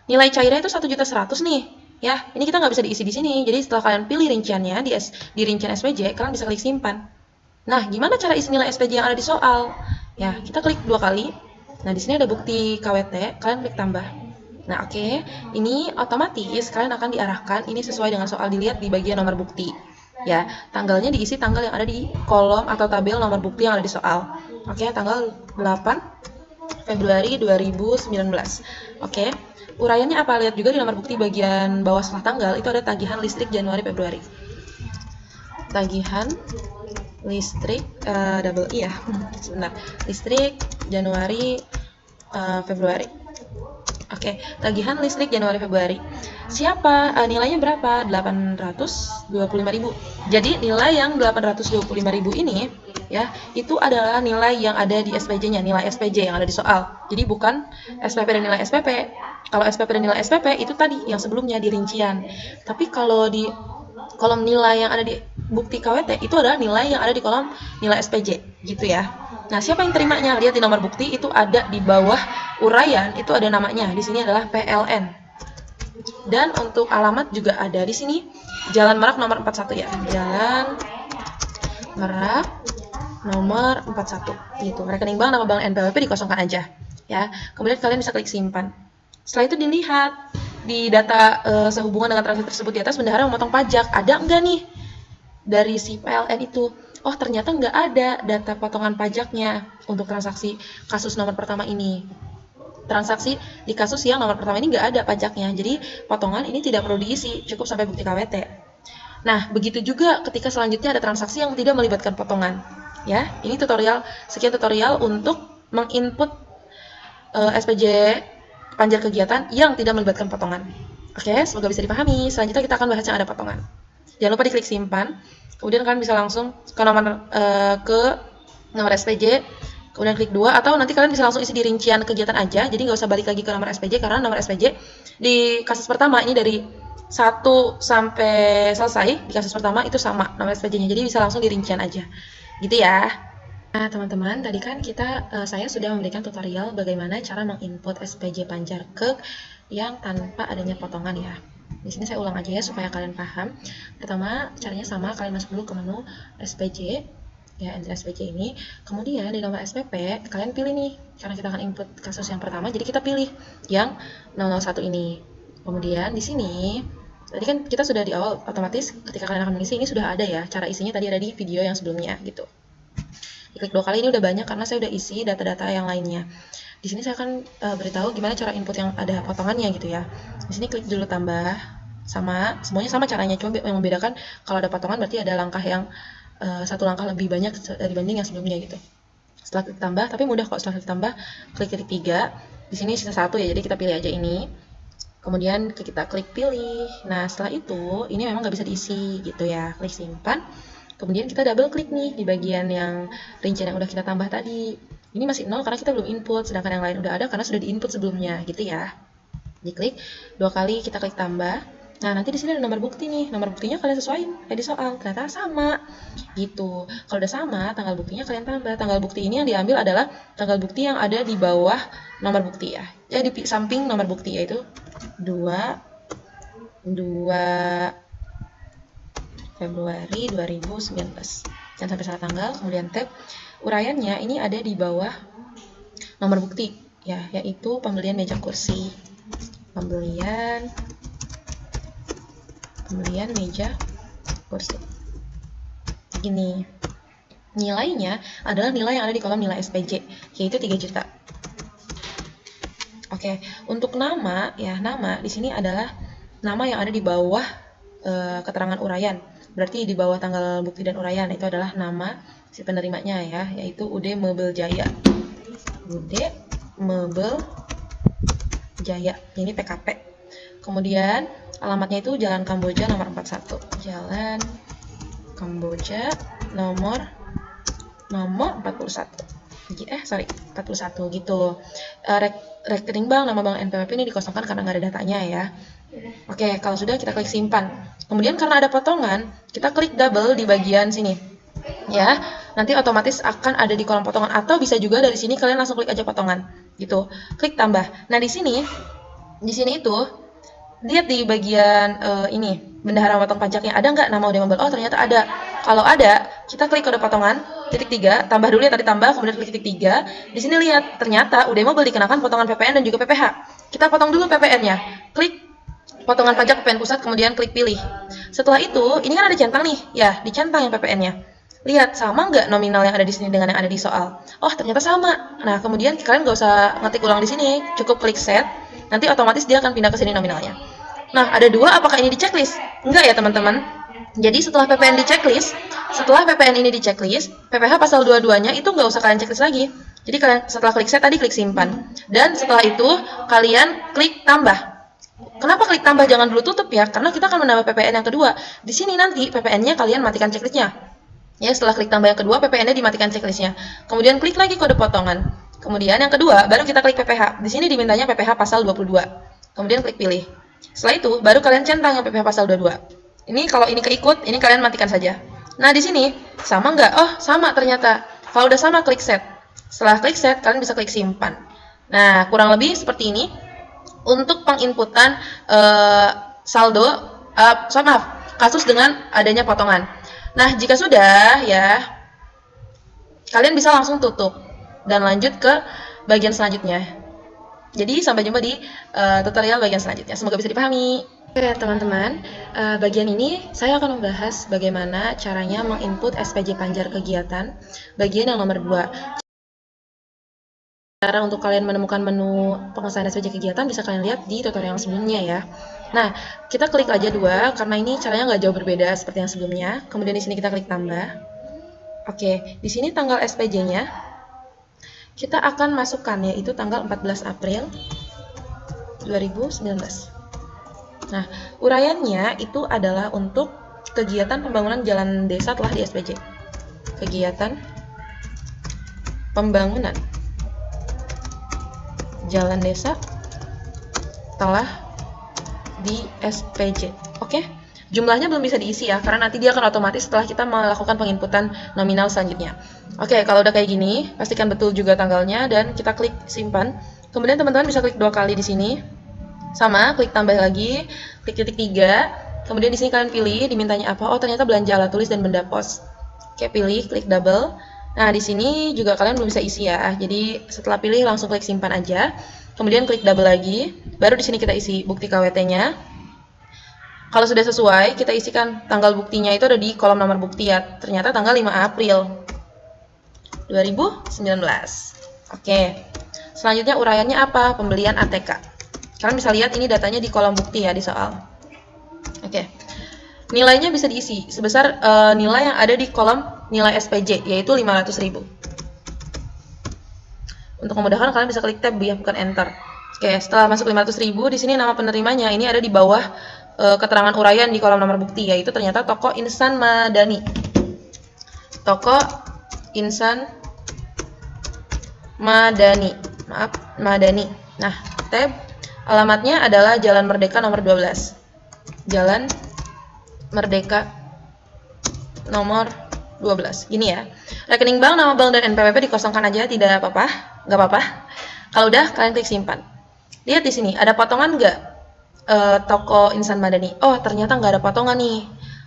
nilai cairnya itu 1.100.000 nih. Ya, ini kita nggak bisa diisi di sini. Jadi setelah kalian pilih rinciannya di rincian SPJ, kalian bisa klik simpan. Nah, gimana cara isi nilai SPJ yang ada di soal? Ya, kita klik 2 kali. Nah, di sini ada bukti KWT, kalian klik tambah. Nah, oke. Ini otomatis kalian akan diarahkan ini sesuai dengan soal, dilihat di bagian nomor bukti. Ya, tanggalnya diisi tanggal yang ada di kolom atau tabel nomor bukti yang ada di soal. Oke, tanggal 8 Februari 2019. Oke. Uraiannya apa? Lihat juga di nomor bukti bagian bawah setelah tanggal itu ada tagihan listrik Januari Februari. Tagihan listrik double I ya. Sebentar. Listrik Januari Februari. Oke, tagihan listrik Januari Februari. Siapa? Nilainya berapa? 825.000. Jadi nilai yang 825.000 ini ya, itu adalah nilai yang ada di SPJ-nya, nilai SPJ yang ada di soal. Jadi bukan SPP dan nilai SPP. Kalau SPP dan nilai SPP itu tadi yang sebelumnya di rincian. Tapi kalau di kolom nilai yang ada di bukti KWT itu adalah nilai yang ada di kolom nilai SPJ, gitu ya. Nah, siapa yang terimanya? Lihat di nomor bukti itu ada di bawah uraian, itu ada namanya. Di sini adalah PLN. Dan untuk alamat juga ada di sini. Jalan Merak nomor 41 ya. Jalan Merak nomor 41. Gitu. Rekening bank, nama bank, NPWP dikosongkan aja. Ya. Kemudian kalian bisa klik simpan. Setelah itu dilihat di data sehubungan dengan transaksi tersebut di atas, bendahara memotong pajak. Ada enggak nih dari si PLN itu? Oh, ternyata nggak ada data potongan pajaknya untuk transaksi kasus nomor pertama ini. Transaksi di kasus yang nomor pertama ini nggak ada pajaknya, jadi potongan ini tidak perlu diisi, cukup sampai bukti KWT. Nah, begitu juga ketika selanjutnya ada transaksi yang tidak melibatkan potongan. Ya, ini sekian tutorial untuk menginput SPJ Panjar Kegiatan yang tidak melibatkan potongan. Oke, semoga bisa dipahami. Selanjutnya kita akan bahas yang ada potongan. Jangan lupa diklik simpan. Kemudian kalian bisa langsung ke nomor SPJ, kemudian klik 2, atau nanti kalian bisa langsung isi di rincian kegiatan aja, jadi nggak usah balik lagi ke nomor SPJ, karena nomor SPJ di kasus pertama ini dari 1 sampai selesai, di kasus pertama itu sama nomor SPJ-nya, jadi bisa langsung di rincian aja, gitu ya. Nah, teman-teman, tadi kan saya sudah memberikan tutorial bagaimana cara menginput SPJ Panjar Keg yang tanpa adanya potongan ya. Di sini saya ulang aja ya supaya kalian paham. Pertama, caranya sama, kalian masuk dulu ke menu SPJ, ya, entry SPJ ini. Kemudian di nomor SPP, kalian pilih nih, karena kita akan input kasus yang pertama, jadi kita pilih yang 001 ini. Kemudian di sini, tadi kan kita sudah di awal, otomatis ketika kalian akan mengisi, ini sudah ada ya, cara isinya tadi ada di video yang sebelumnya, gitu. Diklik 2 kali, ini udah banyak karena saya udah isi data-data yang lainnya. Di sini saya akan beritahu gimana cara input yang ada potongannya gitu ya. Di sini klik dulu tambah, semuanya sama caranya, cuma yang membedakan kalau ada potongan berarti ada langkah yang satu langkah lebih banyak dibanding yang sebelumnya gitu. Setelah klik tambah, tapi mudah kok, setelah klik tambah, klik titik 3. Di sini sisa 1 ya, jadi kita pilih aja ini. Kemudian kita klik pilih. Nah, setelah itu ini memang nggak bisa diisi gitu ya. Klik simpan. Kemudian kita double klik nih di bagian yang rincian yang udah kita tambah tadi. Ini masih 0 karena kita belum input, sedangkan yang lain udah ada karena sudah diinput sebelumnya, gitu ya. Diklik 2 kali, kita klik tambah. Nah, nanti di sini ada nomor bukti nih. Nomor buktinya kalian sesuaiin kayak di soal. Ternyata sama. Gitu. Kalau udah sama, tanggal buktinya kalian tambah. Tanggal bukti ini yang diambil adalah tanggal bukti yang ada di bawah nomor bukti ya. Ya, di samping nomor bukti, yaitu 2 Februari 2019. Jangan sampai salah tanggal. Kemudian tab uraiannya ini ada di bawah nomor bukti ya, yaitu pembelian meja kursi. Pembelian meja kursi. Begini. Nilainya adalah nilai yang ada di kolom nilai SPJ, yaitu 3 juta. Oke, untuk nama ya, nama di sini adalah nama yang ada di bawah keterangan uraian. Berarti di bawah tanggal bukti dan uraian itu adalah nama si penerimanya ya, yaitu UD Mebel Jaya. UD Mebel Jaya. Ini PKP. Kemudian alamatnya itu Jalan Kamboja nomor 41. Jalan Kamboja nomor 41. 41 gitu. Rekening bank, nama bank NPWP ini dikosongkan karena nggak ada datanya ya. Oke, kalau sudah kita klik simpan. Kemudian karena ada potongan, kita klik double di bagian sini. Ya, nanti otomatis akan ada di kolom potongan, atau bisa juga dari sini kalian langsung klik aja potongan gitu. Klik tambah. Nah, di sini itu lihat di bagian ini, bendahara potong pajaknya ada nggak nama UD Mebel? Oh, ternyata ada. Kalau ada, kita klik kode potongan titik 3, tambah dulu ya, tadi tambah, kemudian klik titik 3. Di sini lihat, ternyata UD Mebel dikenakan potongan PPN dan juga PPh. Kita potong dulu PPN-nya. Klik potongan pajak PPN pusat, kemudian klik pilih. Setelah itu, ini kan ada centang nih, ya, dicentang yang PPN-nya. Lihat, sama nggak nominal yang ada di sini dengan yang ada di soal? Oh, ternyata sama. Nah, kemudian kalian nggak usah ngetik ulang di sini, cukup klik set. Nanti otomatis dia akan pindah ke sini nominalnya. Nah, ada dua, apakah ini di checklist? Enggak ya, teman-teman. Jadi setelah PPN di checklist, setelah PPN ini di checklist, PPh pasal 22-nya itu nggak usah kalian checklist lagi. Jadi kalian setelah klik set tadi klik simpan. Dan setelah itu kalian klik tambah. Kenapa klik tambah jangan dulu tutup ya? Karena kita akan menambah PPN yang kedua. Di sini nanti PPN-nya kalian matikan checklistnya. Ya, setelah klik tambah yang kedua, PPN-nya dimatikan checklistnya. Kemudian klik lagi kode potongan. Kemudian yang kedua, baru kita klik PPh. Di sini dimintanya PPh pasal 22. Kemudian klik pilih. Setelah itu, baru kalian centang yang PPh pasal 22. Ini kalau ini keikut, ini kalian matikan saja. Nah, di sini sama nggak? Oh, sama ternyata. Kalau udah sama, klik set. Setelah klik set, kalian bisa klik simpan. Nah, kurang lebih seperti ini untuk penginputan saldo, kasus dengan adanya potongan. Nah, jika sudah ya, kalian bisa langsung tutup dan lanjut ke bagian selanjutnya. Jadi sampai jumpa di tutorial bagian selanjutnya. Semoga bisa dipahami. Oke teman-teman, bagian ini saya akan membahas bagaimana caranya menginput SPJ Panjar kegiatan bagian yang nomor 2. Cara untuk kalian menemukan menu pengesahan SPJ kegiatan bisa kalian lihat di tutorial yang sebelumnya ya. Nah, kita klik aja 2 karena ini caranya nggak jauh berbeda seperti yang sebelumnya. Kemudian di sini kita klik tambah. Oke, di sini tanggal SPJ-nya kita akan masukkan yaitu tanggal 14 April 2019. Nah, uraiannya itu adalah untuk kegiatan pembangunan jalan desa telah di SPJ. Kegiatan pembangunan jalan desa telah di SPJ. Oke? Jumlahnya belum bisa diisi ya, karena nanti dia akan otomatis setelah kita melakukan penginputan nominal selanjutnya. Oke, kalau udah kayak gini, pastikan betul juga tanggalnya dan kita klik simpan. Kemudian teman-teman bisa klik 2 kali di sini. Sama, klik tambah lagi, klik titik 3. Kemudian di sini kalian pilih dimintanya apa? Oh, ternyata belanja alat tulis dan benda pos. Oke, pilih, klik double. Nah, di sini juga kalian belum bisa isi ya. Jadi, setelah pilih langsung klik simpan aja. Kemudian klik double lagi. Baru di sini kita isi bukti KWT-nya. Kalau sudah sesuai, kita isikan tanggal buktinya itu ada di kolom nomor bukti ya. Ternyata tanggal 5 April 2019. Oke. Selanjutnya uraiannya apa? Pembelian ATK. Kalian bisa lihat ini datanya di kolom bukti ya di soal. Oke. Nilainya bisa diisi sebesar nilai yang ada di kolom nilai SPJ, yaitu 500.000. Untuk memudahkan kalian bisa klik tab ya, bukan enter. Oke, setelah masuk 500.000, di sini nama penerimanya ini ada di bawah keterangan uraian di kolom nomor bukti, yaitu ternyata Toko Insan Madani. Toko Insan Madani. Maaf, Madani. Nah, tab alamatnya adalah Jalan Merdeka nomor 12. Jalan Merdeka nomor 12. Gini ya. Rekening bank, nama bank, dan NPWP dikosongkan aja, tidak apa-apa. Nggak apa-apa. Kalau udah, kalian klik simpan. Lihat di sini, ada potongan nggak? toko Insan Madani. Oh, ternyata nggak ada potongan nih.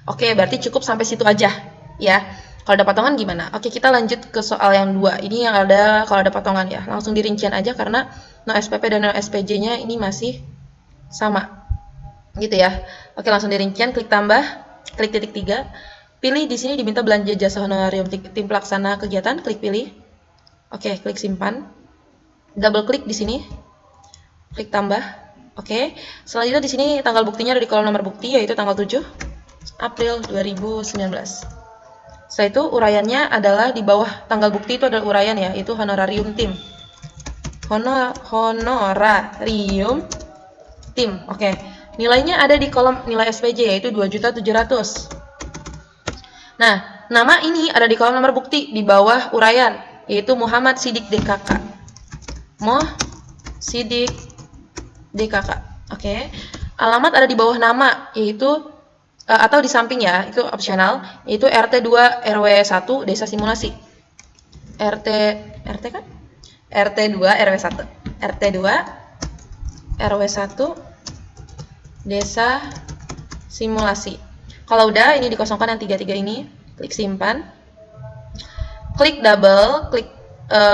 Oke, berarti cukup sampai situ aja ya. Kalau ada potongan gimana? Oke, kita lanjut ke soal yang 2. Ini yang ada kalau ada potongan ya. Langsung dirincian aja karena no SPP dan no SPJ-nya ini masih sama. Gitu ya. Oke, langsung dirincian, klik tambah, klik titik 3. Pilih di sini diminta belanja jasa honorarium tim pelaksana kegiatan, klik pilih. Oke, klik simpan. Double klik di sini. Klik tambah. Oke. Selanjutnya di sini tanggal buktinya ada di kolom nomor bukti yaitu tanggal 7 April 2019. Setelah itu uraiannya adalah di bawah tanggal bukti itu adalah uraian ya, itu honorarium tim. Honorarium tim. Oke. Nilainya ada di kolom nilai SPJ yaitu 2.700.000. Nah, nama ini ada di kolom nomor bukti di bawah uraian yaitu Muhammad Sidik DKK. Sidik DKK. Oke. Alamat ada di bawah nama yaitu atau di samping ya, itu opsional, yaitu RT2 RW1 Desa Simulasi. RT kan? RT2 RW1. RT2 RW1 Desa Simulasi. Kalau udah ini dikosongkan yang 33 ini, klik simpan. Klik double, klik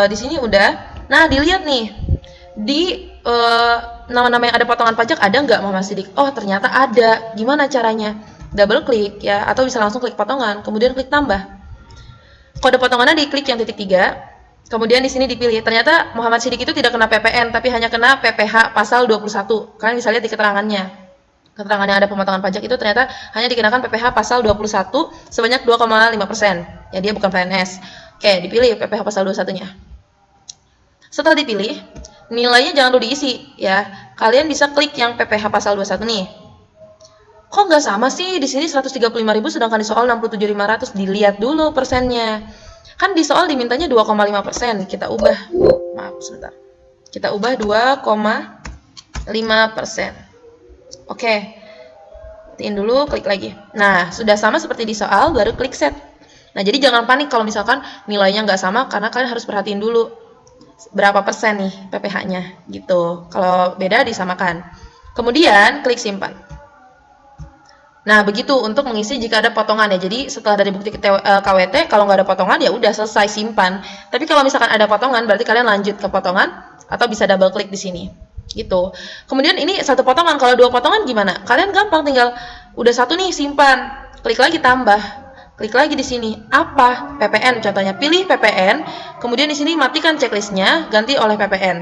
di sini udah. Nah, dilihat nih. Di nama-nama yang ada potongan pajak ada nggak Muhammad Sidik? Oh, ternyata ada. Gimana caranya? Double klik ya, atau bisa langsung klik potongan, kemudian klik tambah. Kode potongannya diklik yang titik 3, kemudian di sini dipilih. Ternyata Muhammad Sidik itu tidak kena PPN, tapi hanya kena PPh pasal 21. Kalian bisa lihat di keterangannya. Keterangan yang ada pemotongan pajak itu ternyata hanya dikenakan PPh pasal 21 sebanyak 2,5%. Ya, dia bukan PNS. Oke, dipilih PPh pasal 21-nya. Setelah dipilih, nilainya jangan dulu diisi ya. Kalian bisa klik yang PPh pasal 21 nih. Kok nggak sama sih? Di sini 135.000 sedangkan di soal 67.500. Dilihat dulu persennya. Kan di soal dimintanya 2,5%. Kita ubah. Maaf, sebentar. Kita ubah 2,5%. Oke. Matiin dulu, klik lagi. Nah, sudah sama seperti di soal, baru klik set. Nah, jadi jangan panik kalau misalkan nilainya nggak sama, karena kalian harus perhatiin dulu berapa persen nih PPh-nya gitu. Kalau beda disamakan. Kemudian klik simpan. Nah, begitu untuk mengisi jika ada potongan ya. Jadi setelah dari bukti KWT, kalau nggak ada potongan ya udah selesai simpan. Tapi kalau misalkan ada potongan, berarti kalian lanjut ke potongan atau bisa double klik di sini. Gitu. Kemudian ini satu potongan, kalau dua potongan gimana? Kalian gampang tinggal udah satu nih simpan, klik lagi tambah. Klik lagi di sini apa? PPN contohnya. Pilih PPN, kemudian di sini matikan checklistnya, ganti oleh PPN.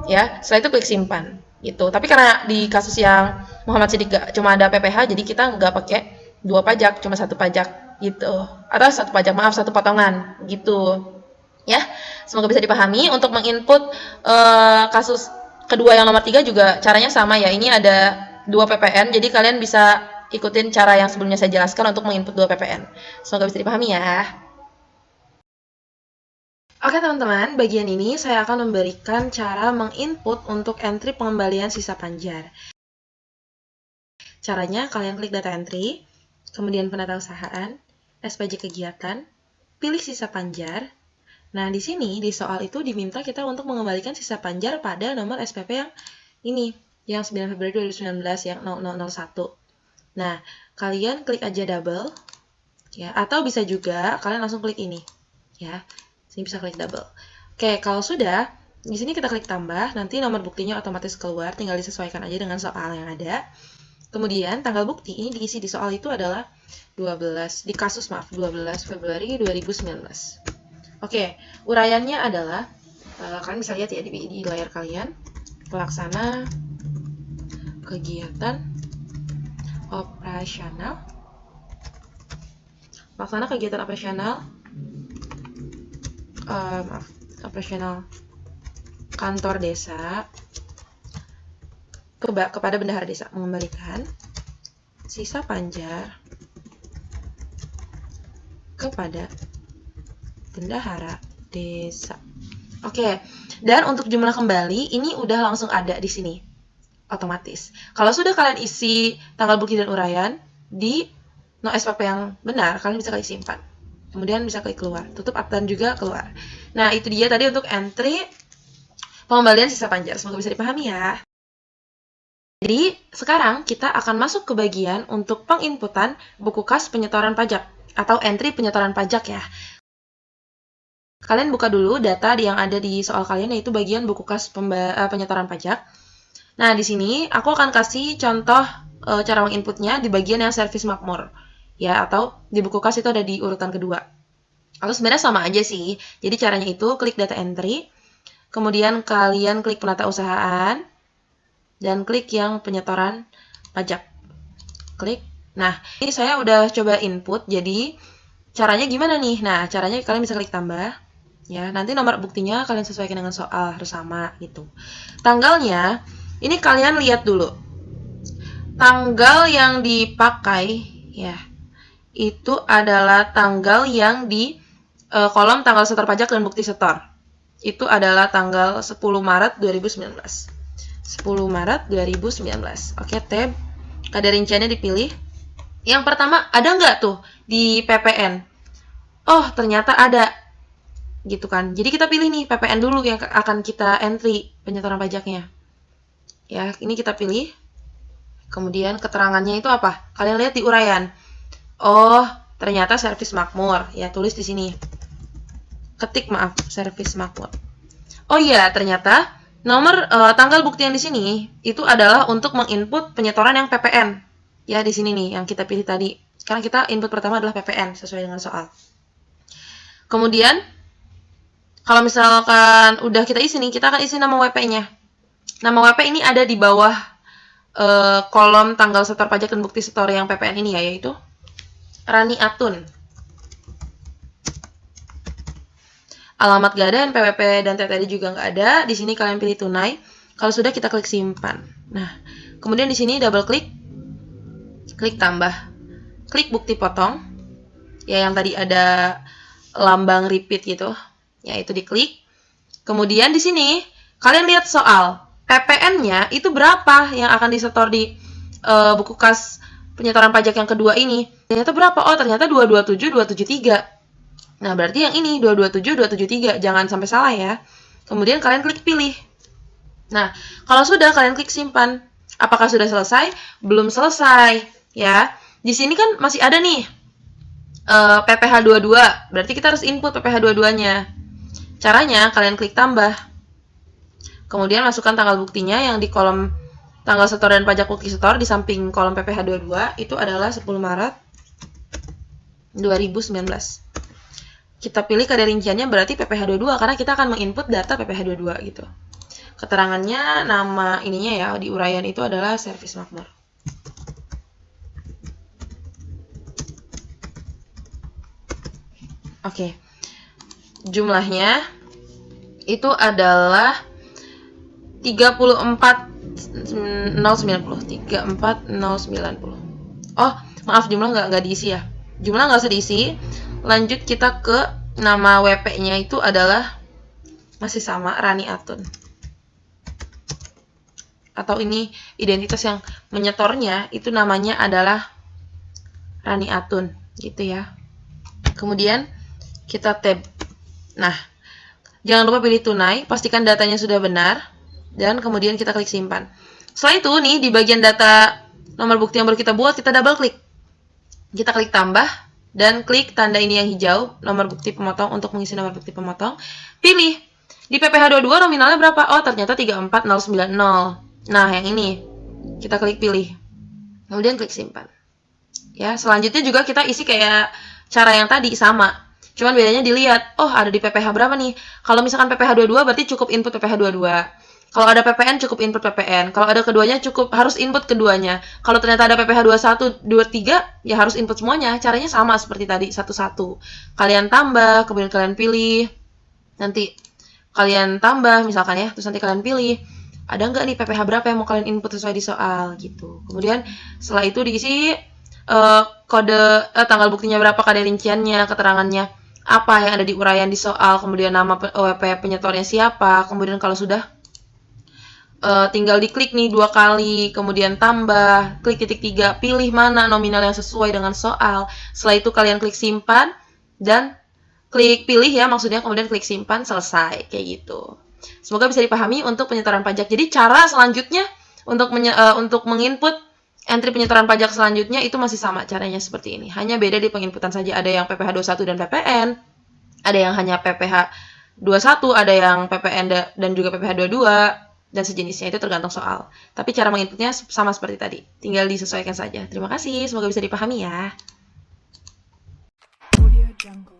Ya, setelah itu klik simpan. Gitu. Tapi karena di kasus yang Muhammad Sidik cuma ada PPh, jadi kita nggak pakai dua pajak, cuma satu pajak gitu. Atau satu pajak, maaf, satu potongan gitu. Ya, semoga bisa dipahami. Untuk menginput kasus kedua yang nomor 3 juga caranya sama ya. Ini ada 2 PPN, jadi kalian bisa ikutin cara yang sebelumnya saya jelaskan untuk menginput 2 PPN. Semoga bisa dipahami ya. Oke teman-teman, bagian ini saya akan memberikan cara menginput untuk entry pengembalian sisa panjar. Caranya kalian klik data entry, kemudian penatausahaan, SPJ kegiatan, pilih sisa panjar. Nah, di sini di soal itu diminta kita untuk mengembalikan sisa panjar pada nomor SPP yang ini, yang 9 Februari 2019 yang 0001. Nah, kalian klik aja double ya, atau bisa juga kalian langsung klik ini ya. Sini bisa klik double. Oke, kalau sudah, di sini kita klik tambah, nanti nomor buktinya otomatis keluar, tinggal disesuaikan aja dengan soal yang ada. Kemudian tanggal bukti ini diisi di soal itu adalah 12 Februari 2019. Oke, uraiannya adalah kalian bisa lihat ya di layar kalian, pelaksana kegiatan operasional. Pelaksana kegiatan operasional operasional kantor desa kepada bendahara desa mengembalikan sisa panjar kepada bendahara desa. Oke, dan untuk jumlah kembali ini udah langsung ada di sini otomatis. Kalau sudah kalian isi tanggal bukti dan uraian di no SPP yang benar, kalian bisa klik simpan. Kemudian bisa klik keluar, tutup dan juga keluar. Nah, itu dia tadi untuk entry pengembalian sisa panjar. Semoga bisa dipahami ya. Jadi, sekarang kita akan masuk ke bagian untuk penginputan buku kas penyetoran pajak atau entry penyetoran pajak ya. Kalian buka dulu data yang ada di soal kalian, yaitu bagian buku kas penyetoran pajak. Nah, di sini aku akan kasih contoh cara menginputnya di bagian yang servis makmur ya, atau di buku kas itu ada di urutan kedua. Atau sebenarnya sama aja sih. Jadi caranya itu klik data entry, kemudian kalian klik penata usahaan, dan klik yang penyetoran pajak. Klik. Nah, ini saya udah coba input, jadi caranya gimana nih? Nah, caranya kalian bisa klik tambah. Ya, nanti nomor buktinya kalian sesuaikan dengan soal, harus sama gitu. Tanggalnya, ini kalian lihat dulu. Tanggal yang dipakai ya, itu adalah tanggal yang di kolom tanggal setor pajak dan bukti setor. Itu adalah tanggal 10 Maret 2019. 10 Maret 2019. Oke, tab. Kadar rinciannya dipilih. Yang pertama, ada nggak tuh di PPN? Oh, ternyata ada. Gitu kan. Jadi kita pilih nih PPN dulu yang akan kita entry penyetoran pajaknya. Ya, ini kita pilih. Kemudian keterangannya itu apa? Kalian lihat di uraian. Oh, ternyata servis makmur. Ya, tulis di sini. Ketik maaf, servis makmur. Oh iya, ternyata nomor tanggal bukti yang di sini itu adalah untuk menginput penyetoran yang PPN. Ya, di sini nih yang kita pilih tadi. Karena kita input pertama adalah PPN sesuai dengan soal. Kemudian kalau misalkan udah kita isi nih, kita akan isi nama WP-nya. Nama WP ini ada di bawah kolom tanggal setor pajak dan bukti setor yang PPN ini ya, yaitu Rani Atun. Alamat gak ada, NPWP dan TTD juga nggak ada. Di sini kalian pilih tunai. Kalau sudah, kita klik simpan. Nah, kemudian di sini double klik, klik tambah, klik bukti potong. Ya, yang tadi ada lambang repeat gitu. Ya, itu diklik. Kemudian di sini kalian lihat soal PPN-nya itu berapa yang akan disetor di buku kas penyetoran pajak yang kedua ini. Ternyata berapa? Oh, ternyata 227, 273. Nah, berarti yang ini 227, 273. Jangan sampai salah ya. Kemudian kalian klik pilih. Nah, kalau sudah, kalian klik simpan. Apakah sudah selesai? Belum selesai ya. Di sini kan masih ada nih PPh 22. Berarti kita harus input PPh 22-nya. Caranya kalian klik tambah. Kemudian masukkan tanggal buktinya yang di kolom tanggal setor dan pajak bukti setor di samping kolom PPh 22 itu adalah 10 Maret 2019. Kita pilih kadar rinciannya berarti PPh 22 karena kita akan menginput data PPh 22 gitu. Keterangannya, nama ininya ya di uraian itu adalah servis makmur. Oke. Jumlahnya itu adalah 34090. Oh, maaf, jumlah nggak diisi ya. Jumlah nggak usah diisi. Lanjut kita ke nama WP-nya itu adalah masih sama, Rani Atun. Atau ini identitas yang menyetornya itu namanya adalah Rani Atun, gitu ya. Kemudian kita tab. Nah, jangan lupa pilih tunai, pastikan datanya sudah benar, dan kemudian kita klik simpan. Setelah itu nih, di bagian data nomor bukti yang baru kita buat, kita double klik. Kita klik tambah, dan klik tanda ini yang hijau, nomor bukti pemotong untuk mengisi nomor bukti pemotong. Pilih, di PPh 22 nominalnya berapa? Oh, ternyata 34090. Nah, yang ini, kita klik pilih. Kemudian klik simpan. Ya, selanjutnya juga kita isi kayak cara yang tadi, sama. Cuman bedanya dilihat, oh ada di PPh berapa nih. Kalau misalkan PPh 22 berarti cukup input PPh 22. Kalau ada PPN cukup input PPN. Kalau ada keduanya cukup harus input keduanya. Kalau ternyata ada PPh 21, 23 ya harus input semuanya. Caranya sama seperti tadi, satu-satu. Kalian tambah, kemudian kalian pilih. Nanti kalian tambah misalkan ya, terus nanti kalian pilih. Ada nggak nih PPh berapa yang mau kalian input sesuai di soal gitu. Kemudian setelah itu diisi kode tanggal buktinya berapa, kadar rinciannya, keterangannya apa yang ada di uraian di soal, kemudian nama WP penyetornya siapa, kemudian kalau sudah tinggal diklik nih 2 kali, kemudian tambah, klik titik 3, pilih mana nominal yang sesuai dengan soal. Setelah itu kalian klik simpan dan klik pilih ya maksudnya, kemudian klik simpan, selesai kayak gitu. Semoga bisa dipahami untuk penyetoran pajak. Jadi cara selanjutnya Untuk menginput entry penyetoran pajak selanjutnya itu masih sama caranya seperti ini. Hanya beda di penginputan saja. Ada yang PPh 21 dan PPN, ada yang hanya PPh 21, ada yang PPN dan juga PPh 22 dan sejenisnya, itu tergantung soal. Tapi cara menginputnya sama seperti tadi. Tinggal disesuaikan saja. Terima kasih, semoga bisa dipahami ya. Audio Jungle.